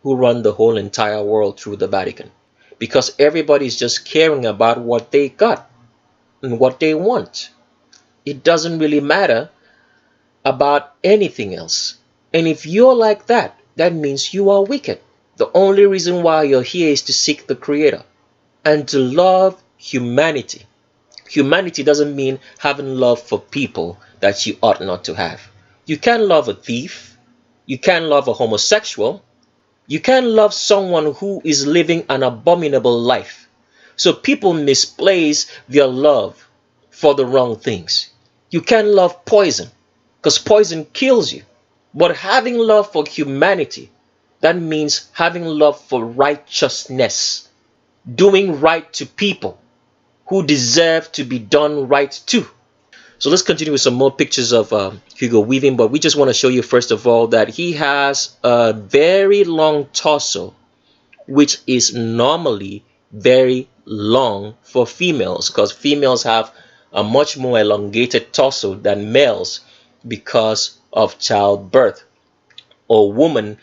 who run the whole entire world through the Vatican. Because everybody's just caring about what they got and what they want. It doesn't really matter about anything else. And if you're like that, that means you are wicked. The only reason why you're here is to seek the Creator and to love humanity. Humanity doesn't mean having love for people that you ought not to have. You can love a thief. You can love a homosexual. You can love someone who is living an abominable life. So people misplace their love for the wrong things. You can love poison because poison kills you. But having love for humanity, that means having love for righteousness. Doing right to people who deserve to be done right to. So let's continue with some more pictures of Hugo Weaving, but we just want to show you first of all that he has a very long torso, which is normally very long for females, because females have a much more elongated torso than males because of childbirth. A woman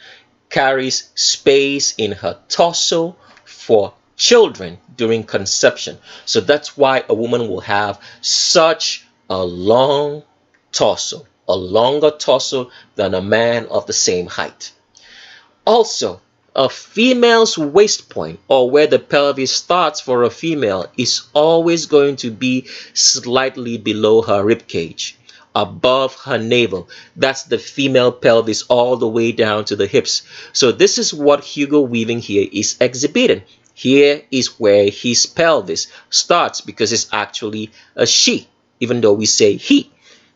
carries space in her torso for children during conception. So that's why a woman will have such a long torso, a longer torso than a man of the same height. Also, a female's waist point, or where the pelvis starts for a female, is always going to be slightly below her rib cage, above her navel. That's the female pelvis all the way down to the hips. So this is what Hugo Weaving here is exhibiting. Here is where his pelvis starts, because it's actually a she, even though we say he.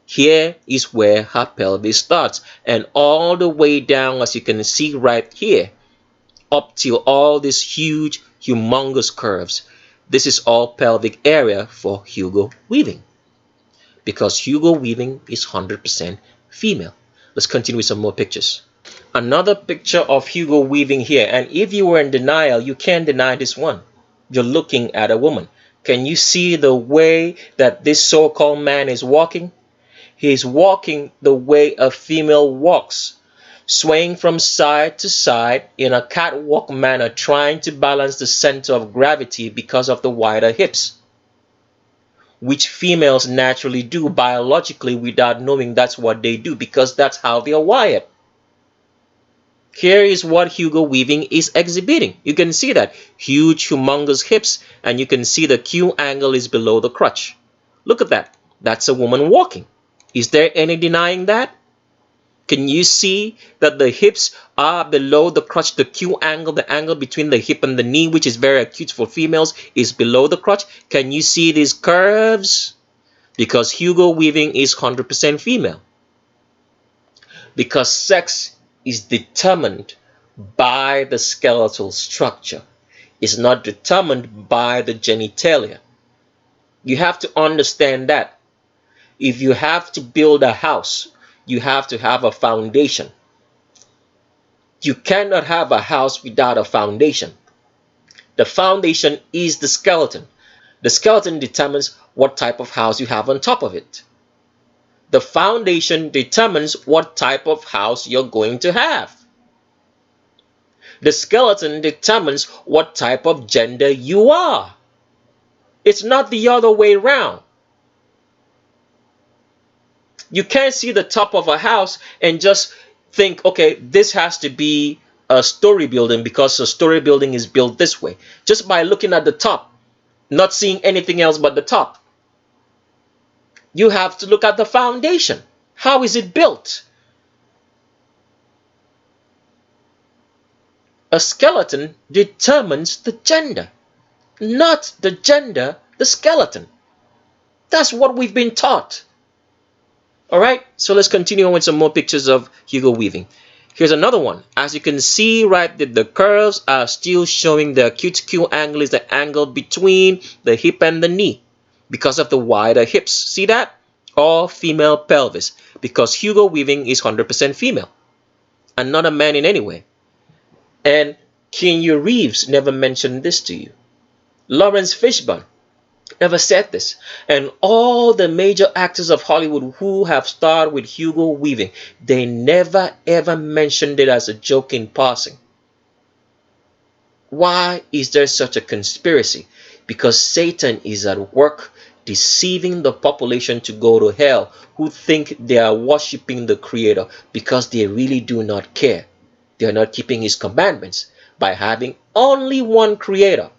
Here is where her pelvis starts, and all the way down, as you can see right here, up till all these huge, humongous curves. This is all pelvic area for Hugo Weaving, because Hugo Weaving is 100% female. Let's continue with some more pictures. Another picture of Hugo Weaving here, and if you were in denial, you can't deny this one. You're looking at a woman. Can you see the way that this so-called man is walking? He's walking the way a female walks, swaying from side to side in a catwalk manner, trying to balance the center of gravity because of the wider hips, which females naturally do biologically without knowing that's what they do, because that's how they are wired. Here is what Hugo Weaving is exhibiting. You can see that huge, humongous hips, and you can see the Q angle is below the crotch. Look at that. That's a woman walking. Is there any denying that? Can you see that the hips are below the crotch? The Q angle, the angle between the hip and the knee, which is very acute for females, is below the crotch. Can you see these curves? Because Hugo Weaving is 100% female. Because sex is determined by the skeletal structure. It's not determined by the genitalia. You have to understand that. If you have to build a house, you have to have a foundation. You cannot have a house without a foundation. The foundation is the skeleton. The skeleton determines what type of house you have on top of it. The foundation determines what type of house you're going to have. The skeleton determines what type of gender you are. It's not the other way around. You can't see the top of a house and just think, okay, this has to be a story building because a story building is built this way. Just by looking at the top, not seeing anything else but the top. You have to look at the foundation. How is it built? A skeleton determines the gender, not the gender, the skeleton. That's what we've been taught. All right, so let's continue on with some more pictures of Hugo Weaving. Here's another one. As you can see, right, the curves are still showing the acute Q angle is the angle between the hip and the knee because of the wider hips. See that? All female pelvis, because Hugo Weaving is 100% female and not a man in any way. And Keanu Reeves never mentioned this to you. Lawrence Fishburne never said this. And all the major actors of Hollywood who have starred with Hugo Weaving, they never ever mentioned it as a joke in passing. Why is there such a conspiracy? Because Satan is at work deceiving the population to go to hell, who think they are worshiping the Creator because they really do not care. They are not keeping His commandments by having only one Creator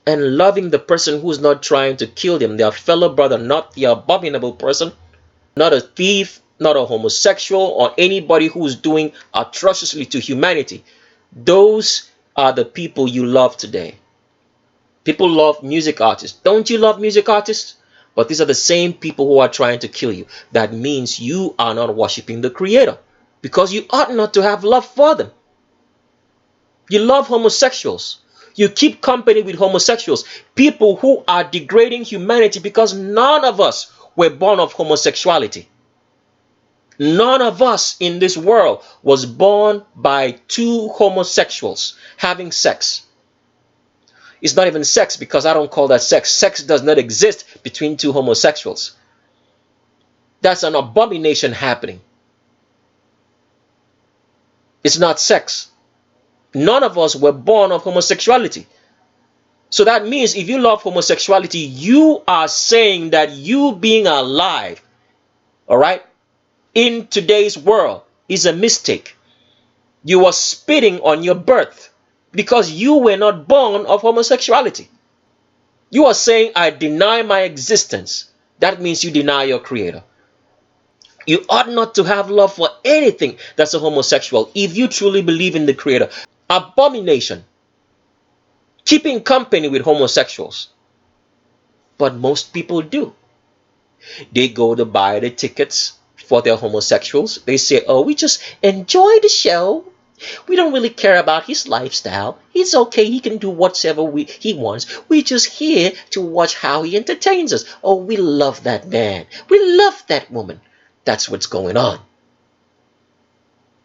and loving the person who's not trying to kill them, their fellow brother, not the abominable person, not a thief, not a homosexual, or anybody who's doing atrociously to humanity. Those are the people you love today. People love music artists. Don't you love music artists? But these are the same people who are trying to kill you. That means you are not worshiping the Creator, because you ought not to have love for them. You love homosexuals. You keep company with homosexuals, people who are degrading humanity, because none of us were born of homosexuality. None of us in this world was born by two homosexuals having sex. It's not even sex, because I don't call that sex. Sex does not exist between two homosexuals. That's an abomination happening. It's not sex. None of us were born of homosexuality. So that means if you love homosexuality, you are saying that you being alive, all right, in today's world is a mistake. You are spitting on your birth because you were not born of homosexuality. You are saying, I deny my existence. That means you deny your creator. You ought not to have love for anything that's a homosexual if you truly believe in the creator. Abomination. Keeping company with homosexuals. But most people do. They go to buy the tickets for their homosexuals. They say, oh, we just enjoy the show. We don't really care about his lifestyle. It's okay. He can do whatever he wants. We're just here to watch how he entertains us. Oh, we love that man. We love that woman. That's what's going on.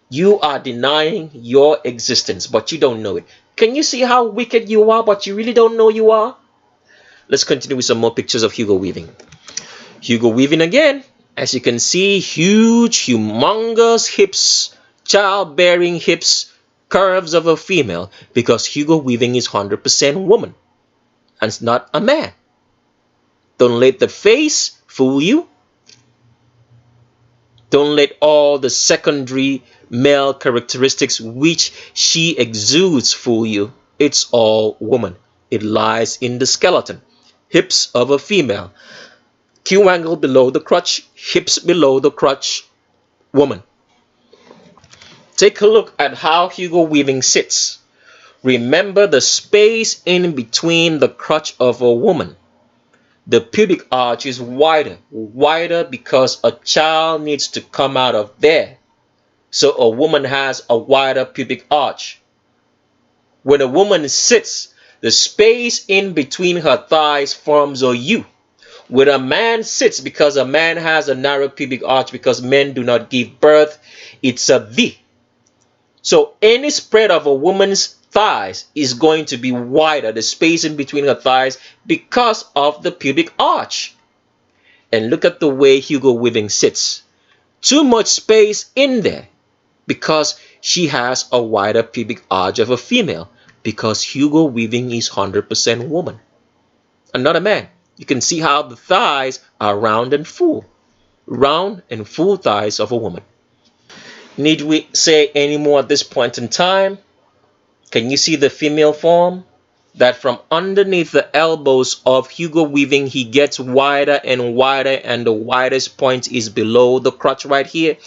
You are denying your existence, but you don't know it. Can you see how wicked you are, but you really don't know you are? Let's continue with some more pictures of Hugo Weaving. Hugo Weaving again. As you can see, huge, humongous hips, childbearing hips, curves of a female, because Hugo Weaving is 100% woman and it's not a man. Don't let the face fool you. Don't let all the secondary male characteristics which she exudes fool you. It's all woman. It lies in the skeleton. Hips of a female. Q angle below the crotch. Hips below the crotch. Woman. Take a look at how Hugo Weaving sits. Remember the space in between the crotch of a woman. The pubic arch is wider because a child needs to come out of there. So a woman has a wider pubic arch. When a woman sits, the space in between her thighs forms a U. When a man sits, because a man has a narrow pubic arch, because men do not give birth, it's a V. So any spread of a woman's thighs is going to be wider, the space in between her thighs, because of the pubic arch. And look at the way Hugo Weaving sits. Too much space in there because she has a wider pubic arch of a female, because Hugo Weaving is 100% woman and not a man. You can see how the thighs are round and full thighs of a woman. Need we say any more at this point in time? Can you see the female form? That from underneath the elbows of Hugo Weaving, he gets wider and wider, and the widest point is below the crotch right here.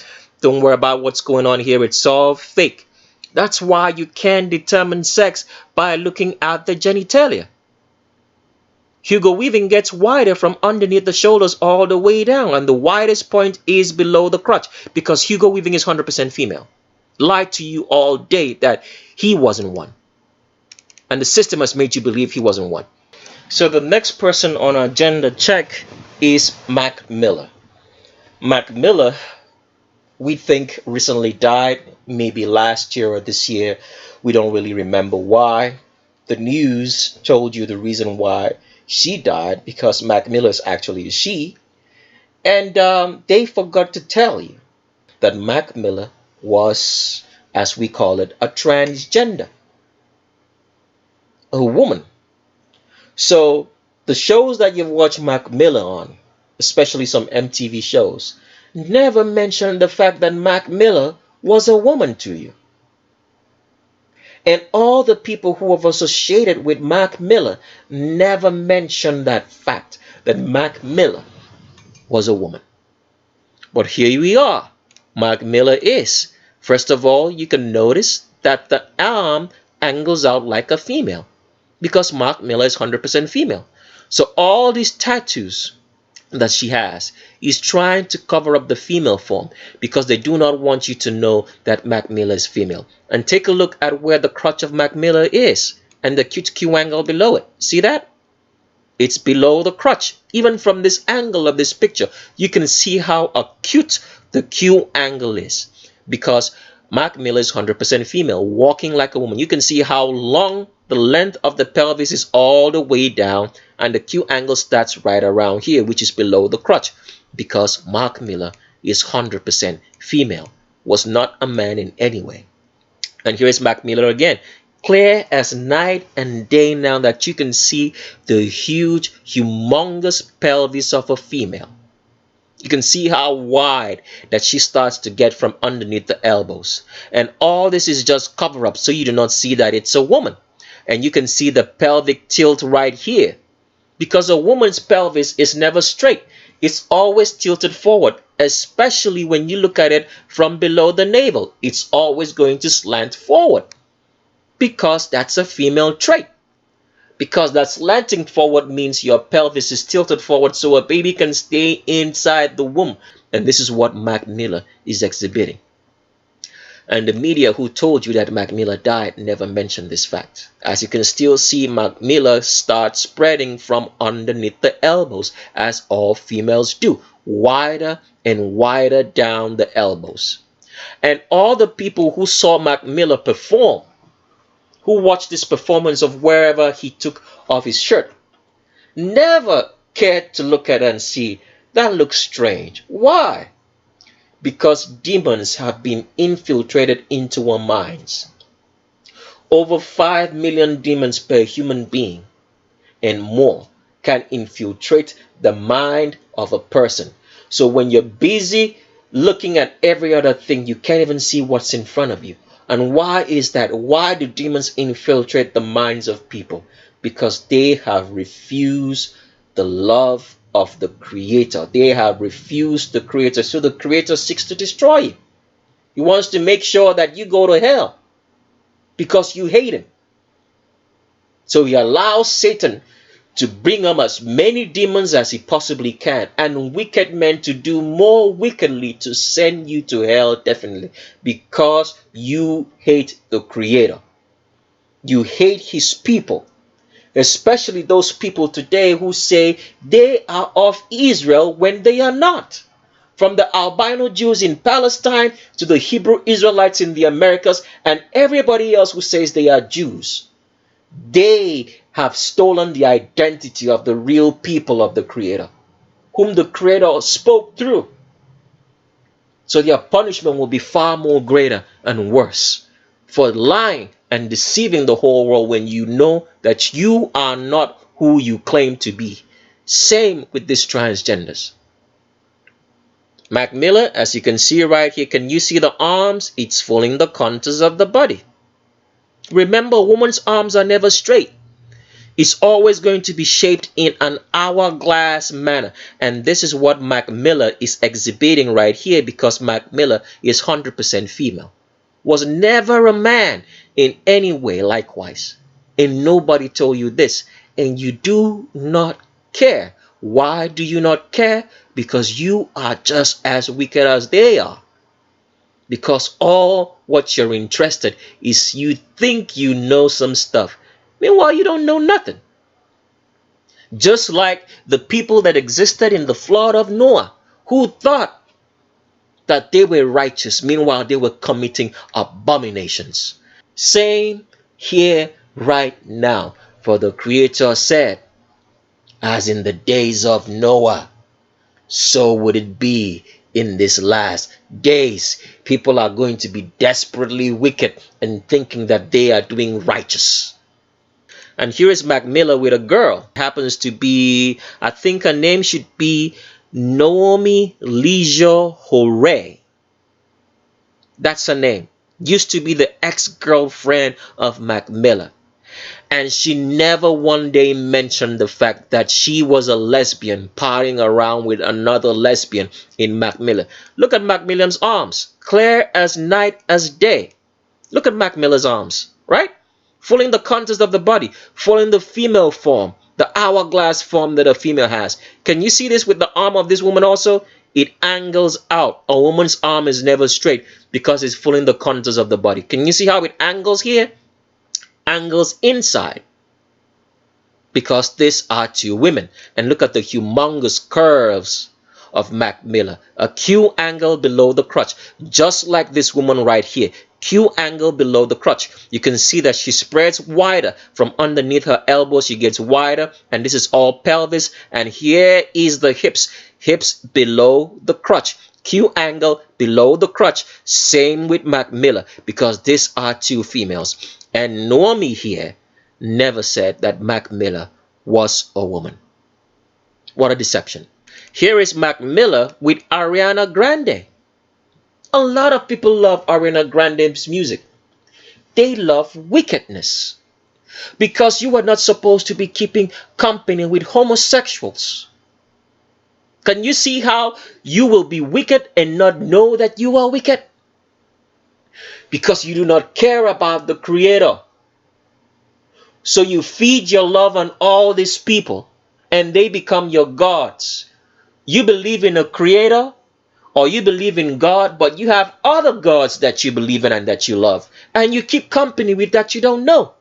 Don't worry about what's going on here. It's all fake. That's why you can't determine sex by looking at the genitalia. Hugo Weaving gets wider from underneath the shoulders all the way down, and the widest point is below the crotch, because Hugo Weaving is 100% female. Lied to you all day that he wasn't one. And the system has made you believe he wasn't one. So the next person on our gender check is Mac Miller. Mac Miller, we think, recently died, maybe last year or this year. We don't really remember why. The news told you the reason why she died, because Mac Miller is actually a she. And they forgot to tell you that Mac Miller was, as we call it, a transgender. A woman. So the shows that you've watched Mac Miller on, especially some MTV shows, never mentioned the fact that Mac Miller was a woman to you. And all the people who have associated with Mac Miller never mentioned that fact, that Mac Miller was a woman. But here we are. Mac Miller is. First of all, you can notice that the arm angles out like a female, because Mac Miller is 100% female. So all these tattoos that she has is trying to cover up the female form, because they do not want you to know that Mac Miller is female. And take a look at where the crotch of Mac Miller is and the cute Q angle below it. See that? It's below the crotch. Even from this angle of this picture, you can see how acute the Q angle is, because Mac Miller is 100% female, walking like a woman. You can see how long the length of the pelvis is all the way down, and the Q angle starts right around here, which is below the crotch, because Mac Miller is 100% female, was not a man in any way. And here is Mac Miller again, clear as night and day now that you can see the huge, humongous pelvis of a female. You can see how wide that she starts to get from underneath the elbows. And all this is just cover up so you do not see that it's a woman. And you can see the pelvic tilt right here. Because a woman's pelvis is never straight. It's always tilted forward, especially when you look at it from below the navel. It's always going to slant forward. Because that's a female trait. Because that slanting forward means your pelvis is tilted forward so a baby can stay inside the womb. And this is what Mac Miller is exhibiting. And the media who told you that Mac Miller died never mentioned this fact. As you can still see, Mac Miller starts spreading from underneath the elbows, as all females do, wider and wider down the elbows. And all the people who saw Mac Miller perform, who watched this performance of wherever he took off his shirt, never cared to look at it and see, that looks strange. Why? Because demons have been infiltrated into our minds. Over 5 million demons per human being and more can infiltrate the mind of a person. So when you're busy looking at every other thing, you can't even see what's in front of you. And why is that? Why do demons infiltrate the minds of people? Because they have refused the love of the Creator. They have refused the Creator. So the Creator seeks to destroy you. He wants to make sure that you go to hell because you hate him. So he allows Satan to bring him as many demons as he possibly can, and wicked men to do more wickedly to send you to hell, definitely, because you hate the Creator. You hate his people, especially those people today who say they are of Israel when they are not. From the albino Jews in Palestine to the Hebrew Israelites in the Americas and everybody else who says they are Jews. They have stolen the identity of the real people of the Creator, whom the Creator spoke through. So their punishment will be far more greater and worse for lying and deceiving the whole world when you know that you are not who you claim to be. Same with these transgenders. Mac Miller, as you can see right here, can you see the arms? It's following the contours of the body. Remember, a woman's arms are never straight. It's always going to be shaped in an hourglass manner. And this is what Mac Miller is exhibiting right here, because Mac Miller is 100% female. Was never a man in any way likewise. And nobody told you this. And you do not care. Why do you not care? Because you are just as wicked as they are. Because all what you're interested is you think you know some stuff. Meanwhile, you don't know nothing. Just like the people that existed in the flood of Noah, who thought that they were righteous. Meanwhile, they were committing abominations. Same here right now. For the Creator said, as in the days of Noah, so would it be in these last days. People are going to be desperately wicked and thinking that they are doing righteous. And here is Mac Miller with a girl. Happens to be, I think her name should be Naomi Leisure Hooray. That's her name. Used to be the ex-girlfriend of Mac Miller. And she never one day mentioned the fact that she was a lesbian partying around with another lesbian in Mac Miller. Look at Mac Miller's arms. Clear as night as day. Look at Mac Miller's arms, right? Following the contours of the body. Following the female form. The hourglass form that a female has. Can you see this with the arm of this woman also? It angles out. A woman's arm is never straight because it's following the contours of the body. Can you see how it angles here? Angles inside, because these are two women. And look at the humongous curves of Mac Miller. A Q angle below the crotch, just like this woman right here. Q angle below the crotch. You can see that she spreads wider from underneath her elbow. She gets wider, and this is all pelvis. And here is the hips. Hips below the crotch. Q angle below the crotch. Same with Mac Miller, because these are two females. And Naomi here never said that Mac Miller was a woman. What a deception. Here is Mac Miller with Ariana Grande. A lot of people love Ariana Grande's music. They love wickedness. Because you are not supposed to be keeping company with homosexuals. Can you see how you will be wicked and not know that you are wicked? Because you do not care about the Creator. So you feed your love on all these people and they become your gods. You believe in a Creator, or you believe in God, but you have other gods that you believe in and that you love, and you keep company with that you don't know.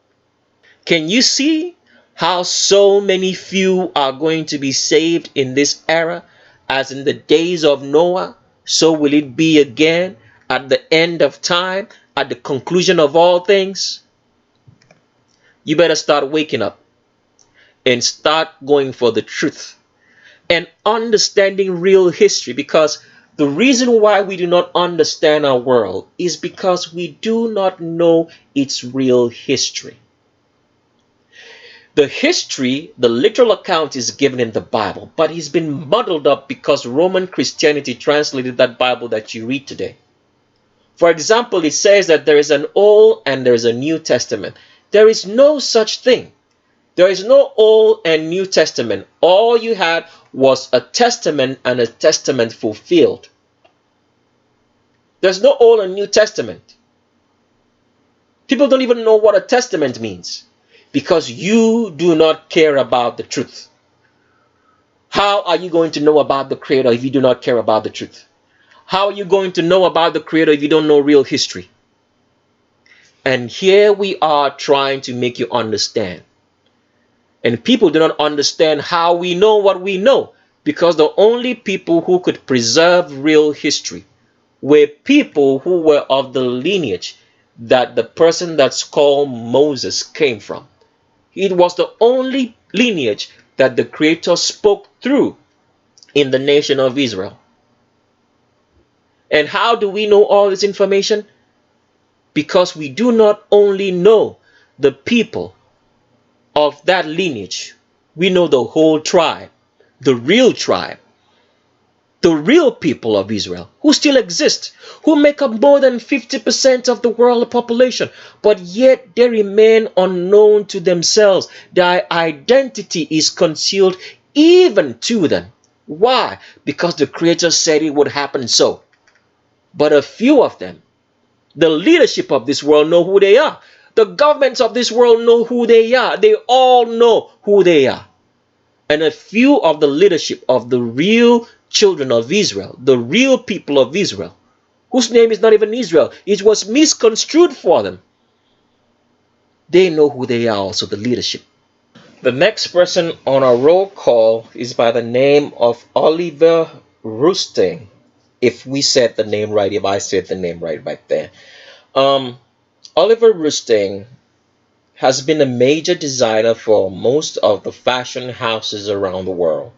Can you see how so many few are going to be saved in this era? As in the days of Noah, so will it be again at the end of time, at the conclusion of all things. You better start waking up and start going for the truth and understanding real history, because the reason why we do not understand our world is because we do not know its real history. The history, the literal account, is given in the Bible, but it's been muddled up because Roman Christianity translated that Bible that you read today. For example, it says that there is an Old and there is a New Testament. There is no such thing. There is no Old and New Testament. All you had was a testament and a testament fulfilled. There's no Old and New Testament. People don't even know what a testament means because you do not care about the truth. How are you going to know about the Creator if you do not care about the truth? How are you going to know about the Creator if you don't know real history? And here we are trying to make you understand. And people do not understand how we know what we know, because the only people who could preserve real history were people who were of the lineage that the person that's called Moses came from. It was the only lineage that the Creator spoke through in the nation of Israel. And how do we know all this information? Because we do not only know the people of that lineage, we know the whole tribe, the real people of Israel who still exist, who make up more than 50% of the world population, but yet they remain unknown to themselves. Their identity is concealed even to them. Why? Because the Creator said it would happen so. But a few of them, the leadership of this world, know who they are. The governments of this world know who they are. They all know who they are. And a few of the leadership of the real children of Israel, the real people of Israel, whose name is not even Israel, it was misconstrued for them. They know who they are also, the leadership. The next person on our roll call is by the name of Oliver Rousteing. If we said the name right, if I said the name right back there. Oliver Rousteing has been a major designer for most of the fashion houses around the world.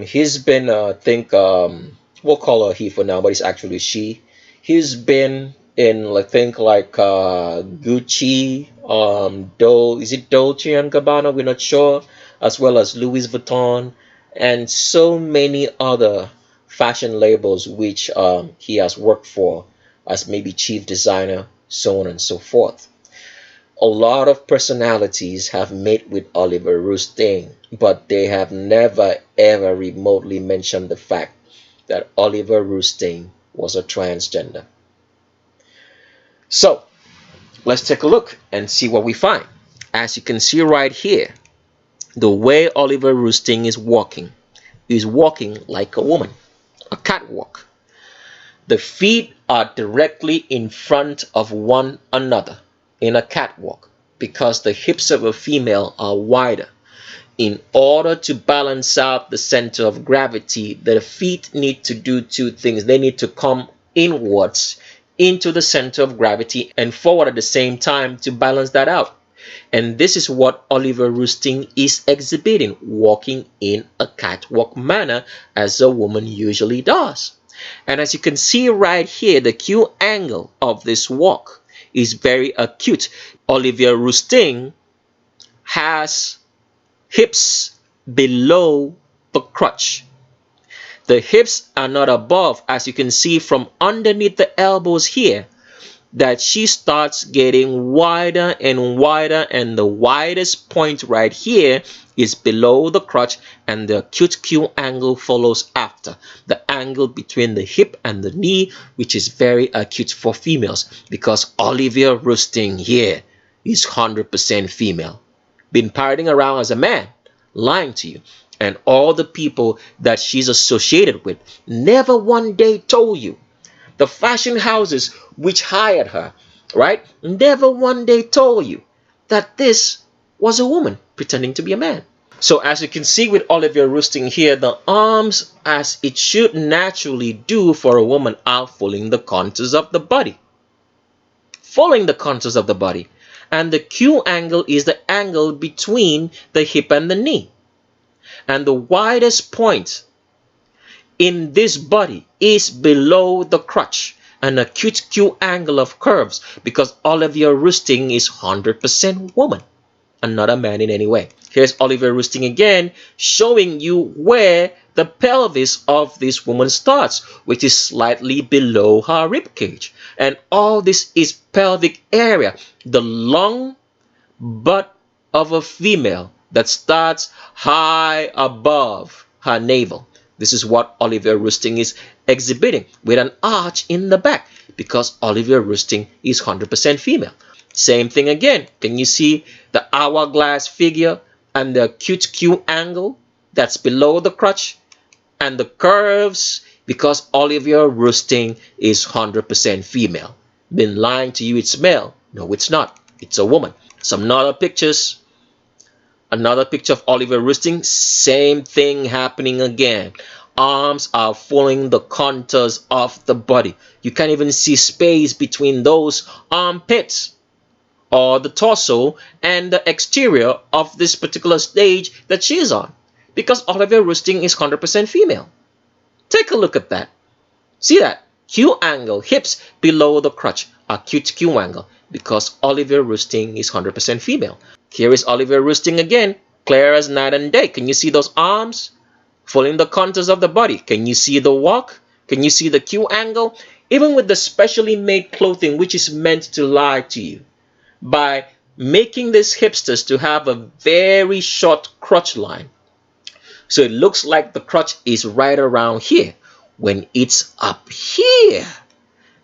He's been, I think, we'll call her he for now, but it's actually she. He's been in, I think, like Gucci, is it Dolce & Gabbana? We're not sure. As well as Louis Vuitton and so many other fashion labels which he has worked for as maybe chief designer, so on and so forth. A lot of personalities have met with Oliver Rousteing, but they have never ever remotely mentioned the fact that Oliver Rousteing was a transgender. So let's take a look and see what we find. As you can see right here, the way Oliver Rousteing is walking like a woman, a catwalk. The feet are directly in front of one another in a catwalk because the hips of a female are wider. in order to balance out the center of gravity, the feet need to do two things. They need to come inwards into the center of gravity and forward at the same time to balance that out. And this is what Oliver Roosting is exhibiting, walking in a catwalk manner as a woman usually does. And as you can see right here, the Q angle of this walk is very acute. Oliver Roosting has hips below the crotch. The hips are not above, as you can see from underneath the elbows here, that she starts getting wider and wider, and the widest point right here is below the crotch, and the acute Q angle follows after. The angle between the hip and the knee, which is very acute for females, because Oliver Roosting here is 100% female. Been parading around as a man, lying to you, and all the people that she's associated with never one day told you. The fashion houses which hired her, right, never one day told you that this was a woman pretending to be a man. So as you can see with Oliver Roosting here, the arms, as it should naturally do for a woman, are following the contours of the body. Following the contours of the body. And the Q angle is the angle between the hip and the knee. And the widest point in this body is below the crotch, an acute Q angle of curves, because Oliver Roosting is 100% woman and not a man in any way. Here's Oliver Roosting again, showing you where the pelvis of this woman starts, which is slightly below her rib cage. And all this is pelvic area, the long butt of a female that starts high above her navel. This is what Oliver Roosting is exhibiting, with an arch in the back, because Oliver Roosting is 100% female. Same thing again. Can you see the hourglass figure and the acute Q angle that's below the crotch and the curves? Because Oliver Roosting is 100% female. Been lying to you, it's male. No, it's not. It's a woman. Some other pictures. Another picture of Oliver Roosting. Same thing happening again. Arms are following the contours of the body. You can't even see space between those armpits or the torso and the exterior of this particular stage that she is on, because Oliver Roosting is 100% female. Take a look at that. See that? Q angle, hips below the crotch, acute Q angle, because Oliver Roosting is 100% female. Here is Oliver Roosting again, clear as night and day. Can you see those arms following the contours of the body? Can you see the walk? Can you see the Q angle? Even with the specially made clothing, which is meant to lie to you, by making these hipsters to have a very short crotch line. So it looks like the crotch is right around here when it's up here,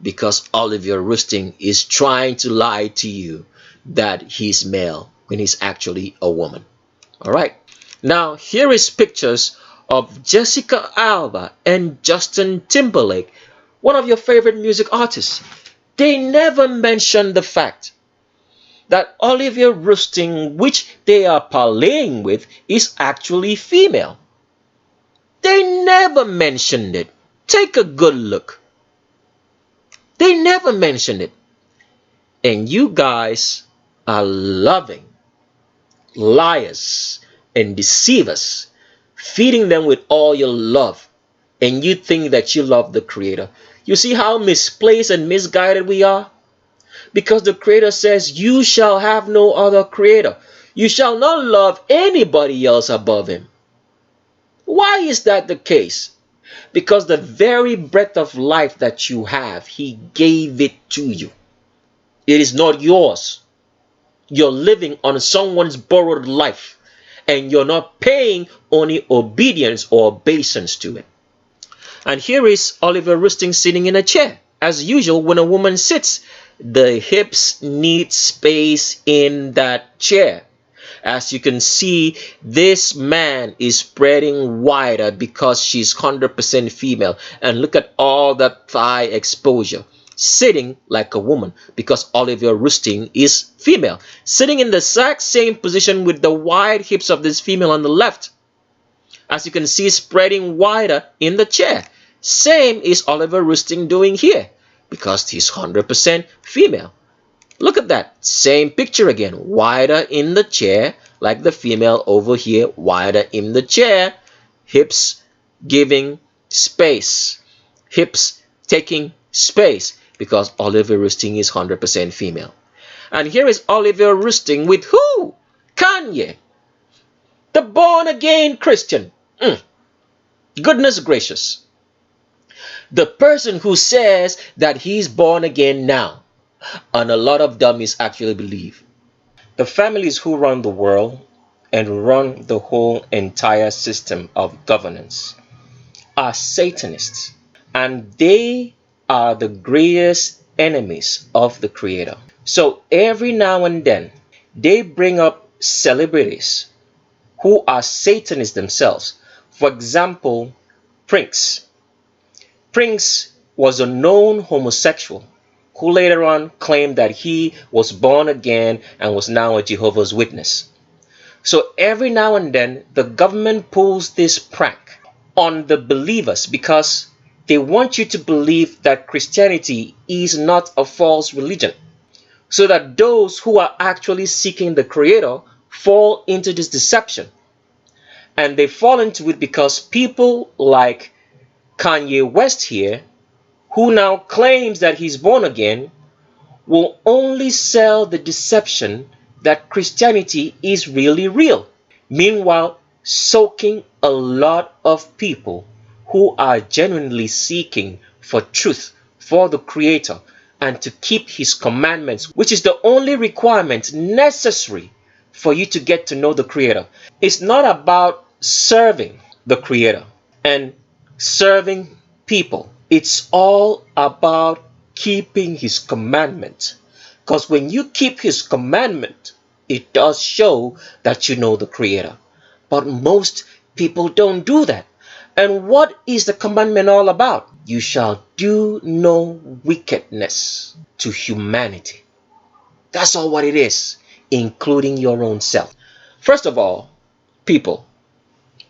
because Oliver Roosting is trying to lie to you that he's male when he's actually a woman. All right. Now here is pictures of Jessica Alba and Justin Timberlake, one of your favorite music artists. They never mention the fact that Oliver Roosting, which they are parlaying with, is actually female. They never mentioned it. Take a good look. They never mentioned it. And you guys are loving liars and deceivers, feeding them with all your love, and you think that you love the Creator. You see how misplaced and misguided we are? Because the Creator says, you shall have no other creator. You shall not love anybody else above him. Why is that the case? Because the very breath of life that you have, he gave it to you. It is not yours. You're living on someone's borrowed life, and you're not paying any obedience or obeisance to it. And here is Oliver Roosting sitting in a chair. As usual, when a woman sits, the hips need space in that chair. As you can see, this man is spreading wider because she's 100% female. And look at all that thigh exposure. sitting like a woman, because Olivia Roosting is female, sitting in the exact same position with the wide hips of this female on the left. As you can see, spreading wider in the chair. Same is Oliver Roosting doing here, because he's 100% female. Look at that. Same picture again. Wider in the chair, like the female over here, wider in the chair. Hips giving space. Hips taking space, because Oliver Roosting is 100% female. And here is Oliver Roosting with who? Kanye, the born-again Christian. Goodness gracious. The person who says that he's born again now. And a lot of dummies actually believe. The families who run the world and run the whole entire system of governance are Satanists. And they are the greatest enemies of the Creator. So every now and then, they bring up celebrities who are Satanists themselves. For example, Prince. Prince was a known homosexual who later on claimed that he was born again and was now a Jehovah's Witness. So every now and then, the government pulls this prank on the believers because they want you to believe that Christianity is not a false religion, so that those who are actually seeking the Creator fall into this deception. And they fall into it because people like Kanye West here, who now claims that he's born again, will only sell the deception that Christianity is really real. Meanwhile, soaking a lot of people who are genuinely seeking for truth, for the Creator, and to keep His commandments, which is the only requirement necessary for you to get to know the Creator. It's not about serving the Creator and serving people. It's all about keeping His commandment. Because when you keep His commandment, it does show that you know the Creator. But most people don't do that. And what is the commandment all about? You shall do no wickedness to humanity. That's all what it is, including your own self. First of all, people,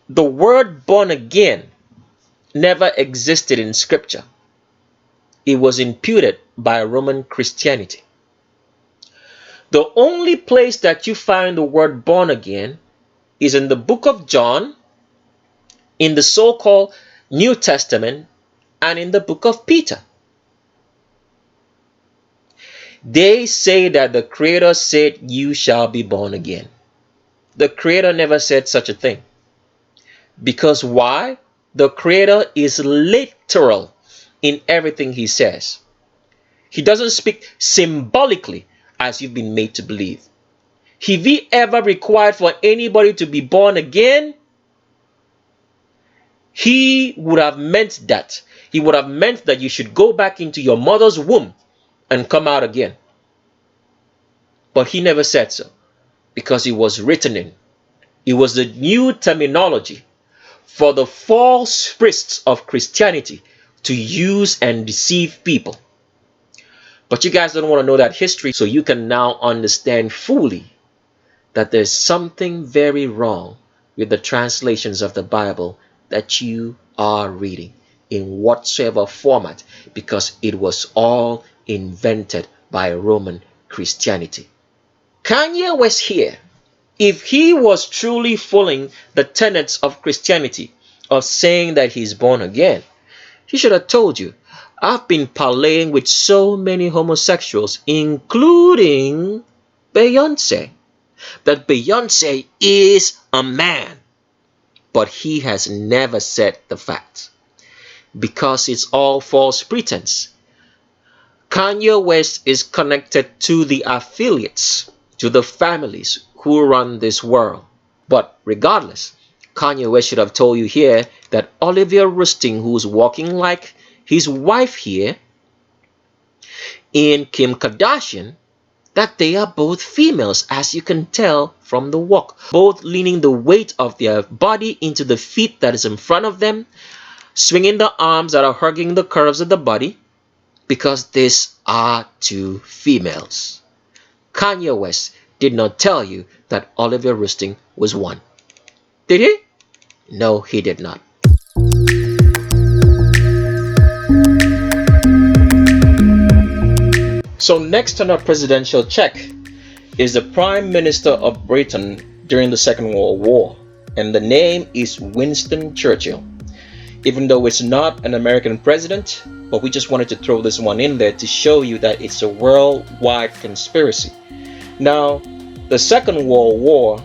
the word born again never existed in Scripture. It was imputed by Roman Christianity. The only place that you find the word born again is in the book of John, in the so-called New Testament, and in the book of Peter. They say that the Creator said, "You shall be born again." The Creator never said such a thing. Because why? The Creator is literal in everything He says. He doesn't speak symbolically as you've been made to believe. If He ever required for anybody to be born again, He would have meant that. He would have meant that you should go back into your mother's womb and come out again. But He never said so, because it was written in. It was the new terminology for the false priests of Christianity to use and deceive people. But you guys don't want to know that history, so you can now understand fully that there's something very wrong with the translations of the Bible that you are reading in whatsoever format, because it was all invented by Roman Christianity. Kanye West here, if he was truly following the tenets of Christianity, of saying that he's born again, he should have told you, I've been parlaying with so many homosexuals, including Beyonce, that Beyonce is a man. But he has never said the fact, because it's all false pretense. Kanye West is connected to the affiliates, to the families who run this world. But regardless, Kanye West should have told you here that Olivia Roosting, who's walking like his wife here, and Kim Kardashian, that they are both females, as you can tell from the walk, both leaning the weight of their body into the feet that is in front of them, swinging the arms that are hugging the curves of the body, because these are two females. Kanye West did not tell you that Olivia Roosting was one. Did he? No, he did not. So next on our presidential check is the Prime Minister of Britain during the Second World War, and the name is Winston Churchill. Even though it's not an American president, but we just wanted to throw this one in there to show you that it's a worldwide conspiracy. Now, the Second World War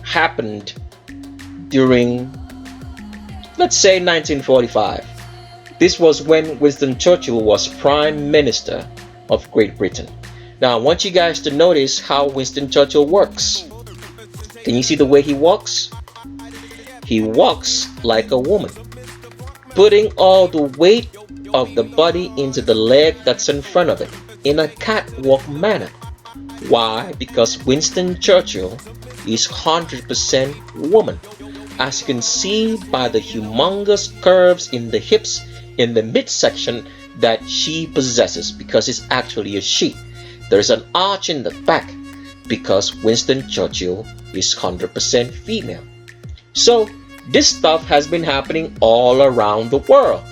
happened during, let's say, 1945. This was when Winston Churchill was Prime Minister of Great Britain. Now, I want you guys to notice how Winston Churchill works. Can you see the way he walks? He walks like a woman, putting all the weight of the body into the leg that's in front of it in a catwalk manner. Why? Because Winston Churchill is 100% woman. As you can see by the humongous curves in the hips in the midsection that she possesses, because it's actually a she. There's an arch in the back because Winston Churchill is 100% female. So this stuff has been happening all around the world,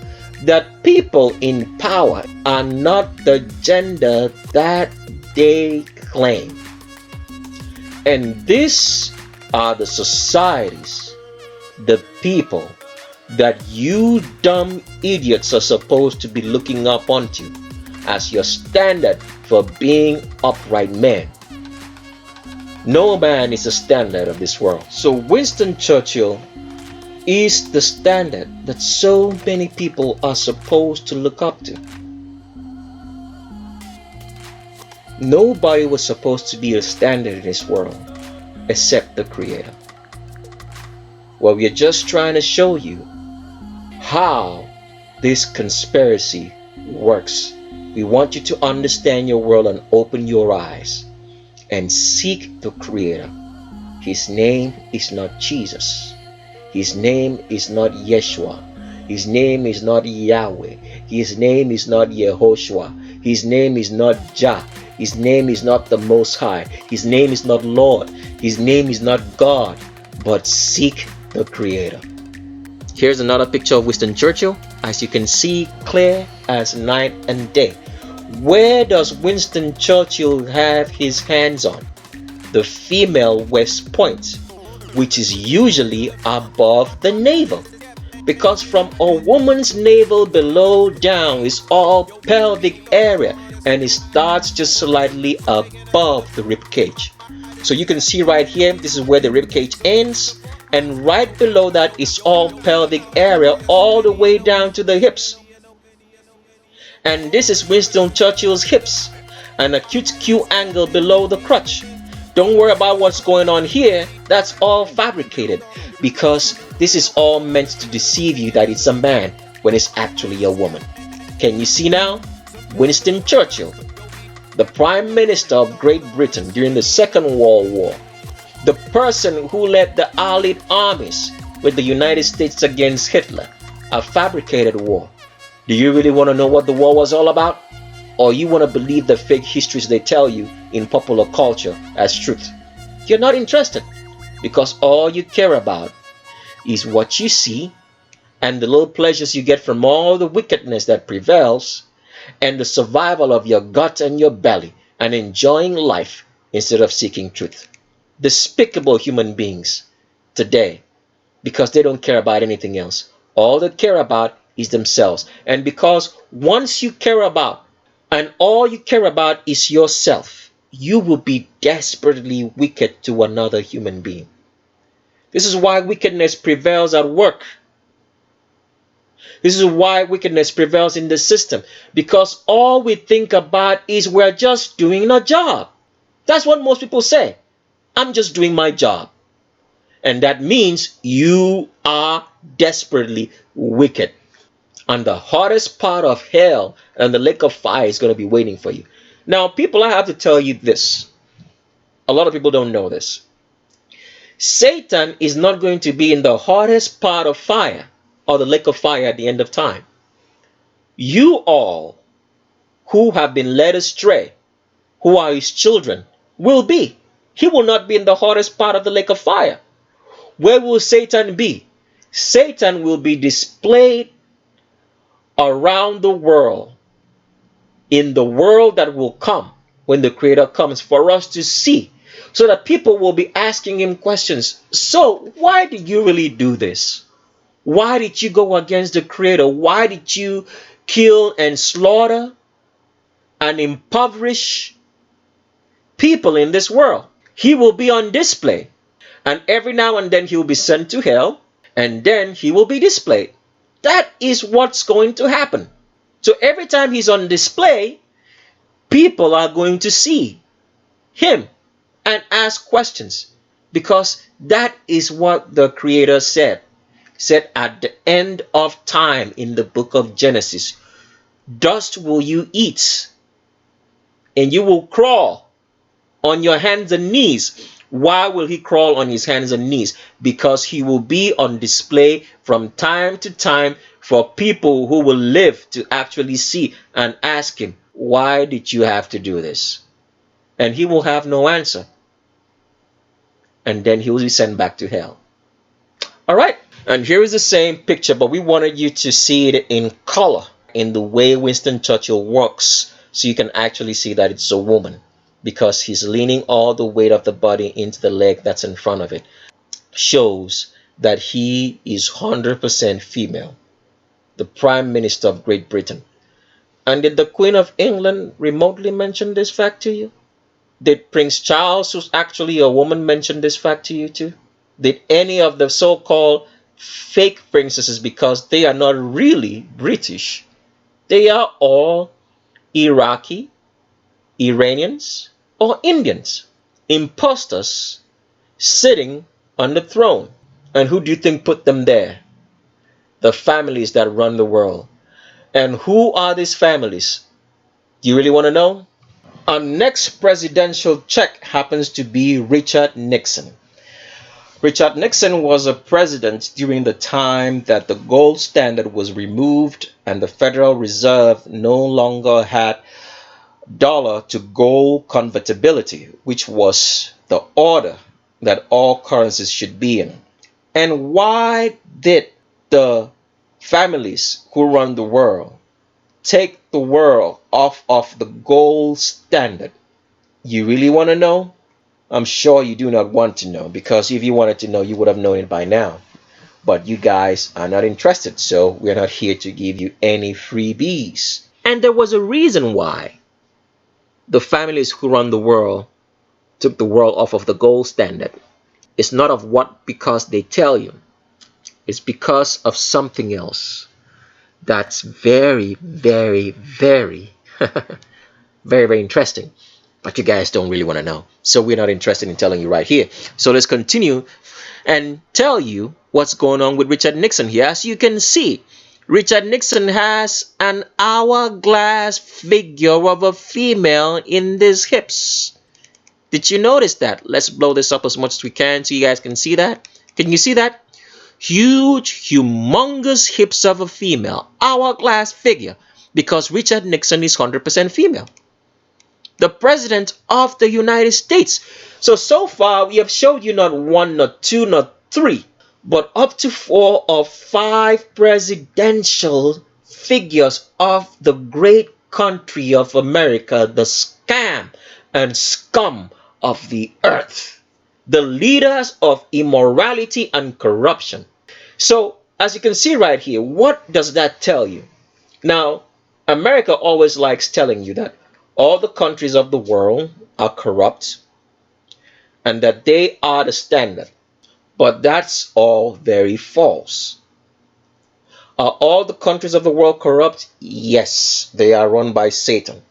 that people in power are not the gender that they claim. And these are the societies, the people that you dumb idiots are supposed to be looking up onto as your standard for being upright men. No man is a standard of this world. So Winston Churchill is the standard that so many people are supposed to look up to. Nobody was supposed to be a standard in this world except the Creator. Well, we are just trying to show you how this conspiracy works. We want you to understand your world and open your eyes and seek the Creator. His name is not Jesus. His name is not Yeshua. His name is not Yahweh. His name is not Yehoshua. His name is not Jah. His name is not the Most High. His name is not Lord. His name is not God. But seek the Creator. Here's another picture of Winston Churchill, as you can see, clear as night and day. Where does Winston Churchill have his hands on? The female West Point, which is usually above the navel, because from a woman's navel below down is all pelvic area, and it starts just slightly above the rib cage. So you can see right here, this is where the rib cage ends, and right below that is all pelvic area all the way down to the hips. And this is Winston Churchill's hips, an acute Q angle below the crotch. Don't worry about what's going on here. That's all fabricated, because this is all meant to deceive you that it's a man when it's actually a woman. Can you see now? Winston Churchill, the Prime Minister of Great Britain during the Second World War, the person who led the Allied armies with the United States against Hitler, a fabricated war. Do you really want to know what the war was all about? Or you want to believe the fake histories they tell you in popular culture as truth? You're not interested, because all you care about is what you see and the little pleasures you get from all the wickedness that prevails, and the survival of your gut and your belly, and enjoying life instead of seeking truth. Despicable human beings today, because they don't care about anything else. All they care about is themselves. And because once you care about, and all you care about is yourself, you will be desperately wicked to another human being. This is why wickedness prevails at work. This is why wickedness prevails in the system, because all we think about is we're just doing a job. That's what most people say. I'm just doing my job. And that means you are desperately wicked. And the hottest part of hell and the lake of fire is going to be waiting for you. Now, people, I have to tell you this. A lot of people don't know this. Satan is not going to be in the hottest part of fire or the lake of fire at the end of time. you all who have been led astray, who are his children, will be. He will not be in the hottest part of the lake of fire. Where will Satan be? Satan will be displayed around the world, in the world that will come when the Creator comes, for us to see, so that people will be asking him questions. So why did you really do this? Why did you go against the Creator? Why did you kill and slaughter and impoverish people in this world? He will be on display, and every now and then he will be sent to hell, and then he will be displayed. That is what's going to happen. So every time he's on display, people are going to see him and ask questions, because that is what the Creator said. Said at the end of time in the book of Genesis, dust will you eat, and you will crawl on your hands and knees. Why will he crawl on his hands and knees? Because he will be on display from time to time for people who will live to actually see and ask him, why did you have to do this? And he will have no answer. And then he will be sent back to hell. All right. And here is the same picture, but we wanted you to see it in color, in the way Winston Churchill works, so you can actually see that it's a woman, because he's leaning all the weight of the body into the leg that's in front of it. Shows that he is 100% female. The Prime Minister of Great Britain. And did the Queen of England remotely mention this fact to you? Did Prince Charles, who's actually a woman, mention this fact to you too? Did any of the so-called fake princesses, because they are not really British, they are all Iraqi, Iranians, or Indians, imposters sitting on the throne? And who do you think put them there? The families that run the world. And who are these families? Do you really want to know? Our next presidential check happens to be Richard Nixon. Richard Nixon was a president during the time that the gold standard was removed and the Federal Reserve no longer had dollar to gold convertibility, which was the order that all currencies should be in. And why did the families who run the world take the world off of the gold standard? You really want to know? I'm sure you do not want to know, because if you wanted to know, you would have known it by now. But you guys are not interested, so we're not here to give you any freebies. And there was a reason why the families who run the world took the world off of the gold standard. It's not of what because they tell you. It's because of something else that's very, very, very, very, very interesting. But you guys don't really want to know. So we're not interested in telling you right here. So let's continue and tell you what's going on with Richard Nixon here. As you can see, Richard Nixon has an hourglass figure of a female in his hips. Did you notice that? Let's blow this up as much as we can so you guys can see that. Can you see that? Huge, humongous hips of a female. Hourglass figure. Because Richard Nixon is 100% female. The President of the United States. So far, we have showed you not one, not two, not three, but up to 4 or 5 presidential figures of the great country of America, the scam and scum of the earth, the leaders of immorality and corruption. So, as you can see right here, what does that tell you? Now, America always likes telling you that all the countries of the world are corrupt and that they are the standard. But that's all very false. Are all the countries of the world corrupt? Yes, they are run by Satan.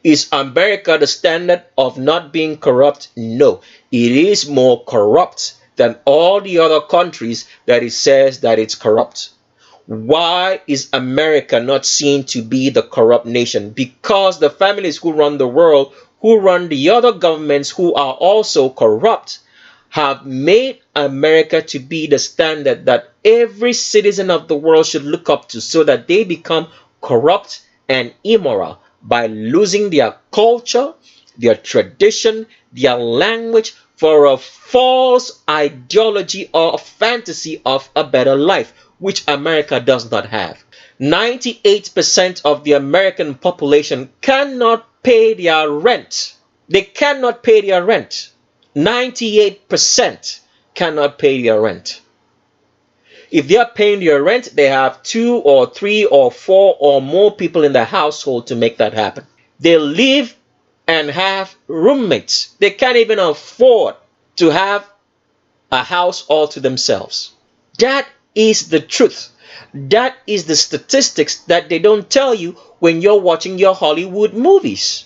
Is America the standard of not being corrupt? No, it is more corrupt than all the other countries that it says that it's corrupt. Why is America not seen to be the corrupt nation? Because the families who run the world, who run the other governments who are also corrupt, have made America to be the standard that every citizen of the world should look up to, so that they become corrupt and immoral by losing their culture, their tradition, their language for a false ideology or fantasy of a better life, which America does not have. 98% of the American population cannot pay their rent. They cannot pay their rent. 98% cannot pay their rent. If they are paying their rent, they have 2 or 3 or 4 or more people in the household to make that happen. They live and have roommates. They can't even afford to have a house all to themselves. That is the truth. That is the statistics that they don't tell you when you're watching your Hollywood movies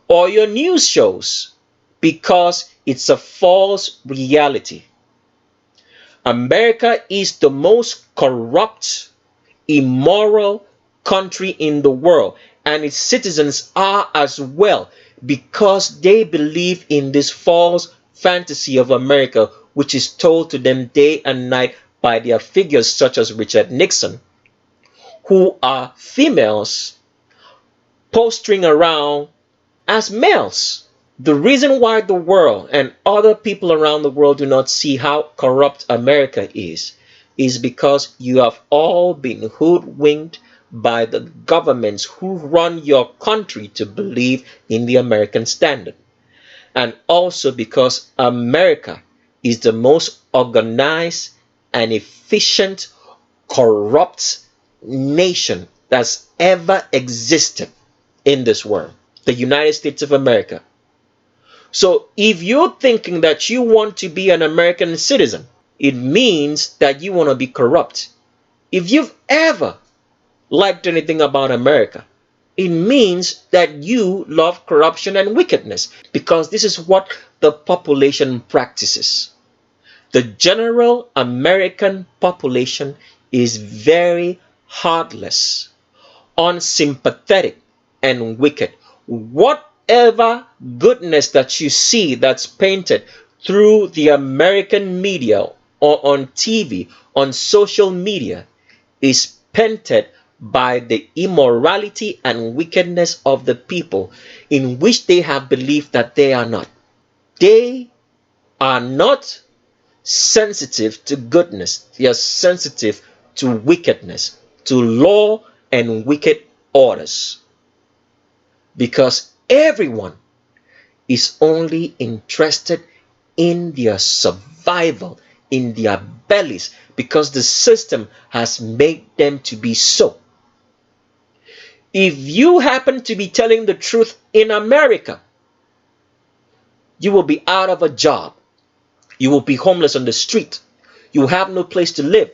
or your news shows, because it's a false reality. America is the most corrupt, immoral country in the world, and its citizens are as well, because they believe in this false fantasy of America, which is told to them day and night by their figures such as Richard Nixon, who are females posturing around as males. The reason why the world and other people around the world do not see how corrupt America is because you have all been hoodwinked by the governments who run your country to believe in the American standard. And also because America is the most organized and efficient, corrupt nation that's ever existed in this world, the United States of America. So if you're thinking that you want to be an American citizen, it means that you want to be corrupt. If you've ever liked anything about America, it means that you love corruption and wickedness, because this is what the population practices. The general American population is very heartless, unsympathetic, and wicked. Whatever goodness that you see that's painted through the American media or on TV, on social media, is painted by the immorality and wickedness of the people, in which they have believed that they are not. They are not sensitive to goodness. They are sensitive to wickedness, to law and wicked orders, because everyone is only interested in their survival, in their bellies, because the system has made them to be so. If you happen to be telling the truth in America, you will be out of a job. You will be homeless on the street. You have no place to live.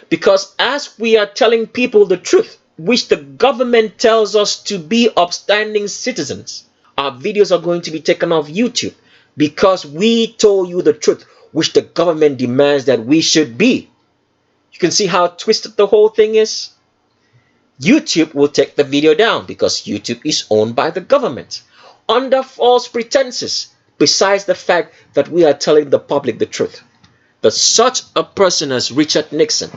Because as we are telling people the truth, which the government tells us to be upstanding citizens, our videos are going to be taken off YouTube because we told you the truth, which the government demands that we should be. You can see how twisted the whole thing is. YouTube will take the video down because YouTube is owned by the government under false pretenses, besides the fact that we are telling the public the truth. That such a person as Richard Nixon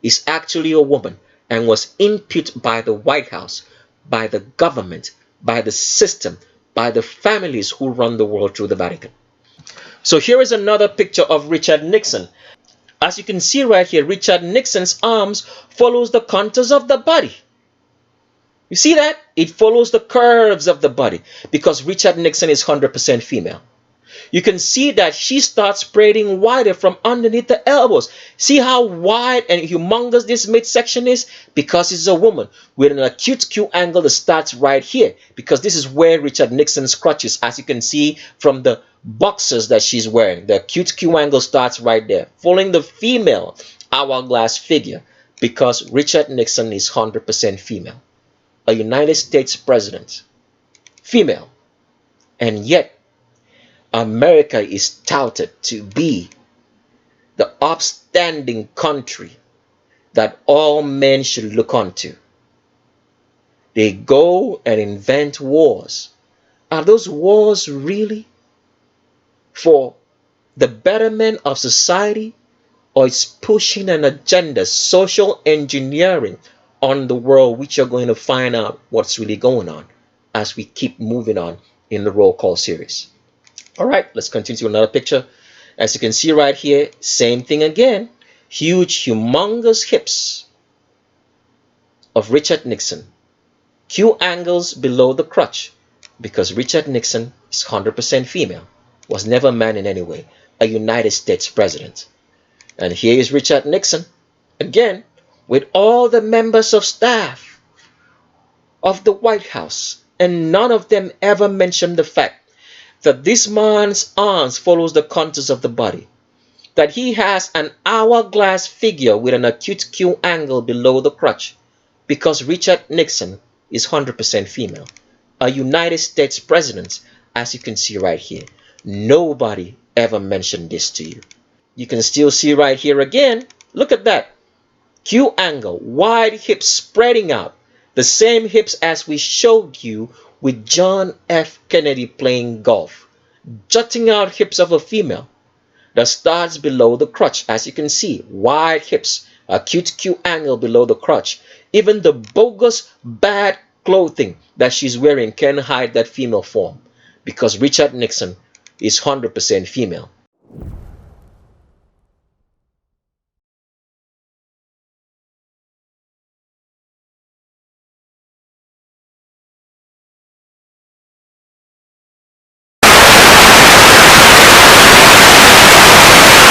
is actually a woman and was imputed by the White House, by the government, by the system, by the families who run the world through the Vatican. So here is another picture of Richard Nixon. As you can see right here, Richard Nixon's arms follows the contours of the body. You see that? It follows the curves of the body because Richard Nixon is 100% female. You can see that she starts spreading wider from underneath the elbows. See how wide and humongous this midsection is? Because it's a woman with an acute Q angle that starts right here, because this is where Richard Nixon's crutches, as you can see from the boxers that she's wearing. The acute Q angle starts right there, following the female hourglass figure, because Richard Nixon is 100% female. A United States president, female, and yet America is touted to be the upstanding country that all men should look unto. They go and invent wars. Are those wars really for the betterment of society, or it's pushing an agenda, social engineering on the world, which you're going to find out what's really going on as we keep moving on in the roll call series. All right, let's continue to another picture. As you can see right here, same thing again. Huge, humongous hips of Richard Nixon. Q angles below the crotch, because Richard Nixon is 100% female, was never a man in any way, a United States president. And here is Richard Nixon, again, with all the members of staff of the White House, and none of them ever mentioned the fact that this man's arms follows the contours of the body, that he has an hourglass figure with an acute Q angle below the crotch, because Richard Nixon is 100% female, a United States president, as you can see right here. Nobody ever mentioned this to you. You can still see right here again, look at that. Q angle, wide hips spreading out, the same hips as we showed you with John F. Kennedy playing golf. Jutting out hips of a female that starts below the crotch, as you can see, wide hips, acute Q angle below the crotch. Even the bogus bad clothing that she's wearing can hide that female form, because Richard Nixon is 100% female.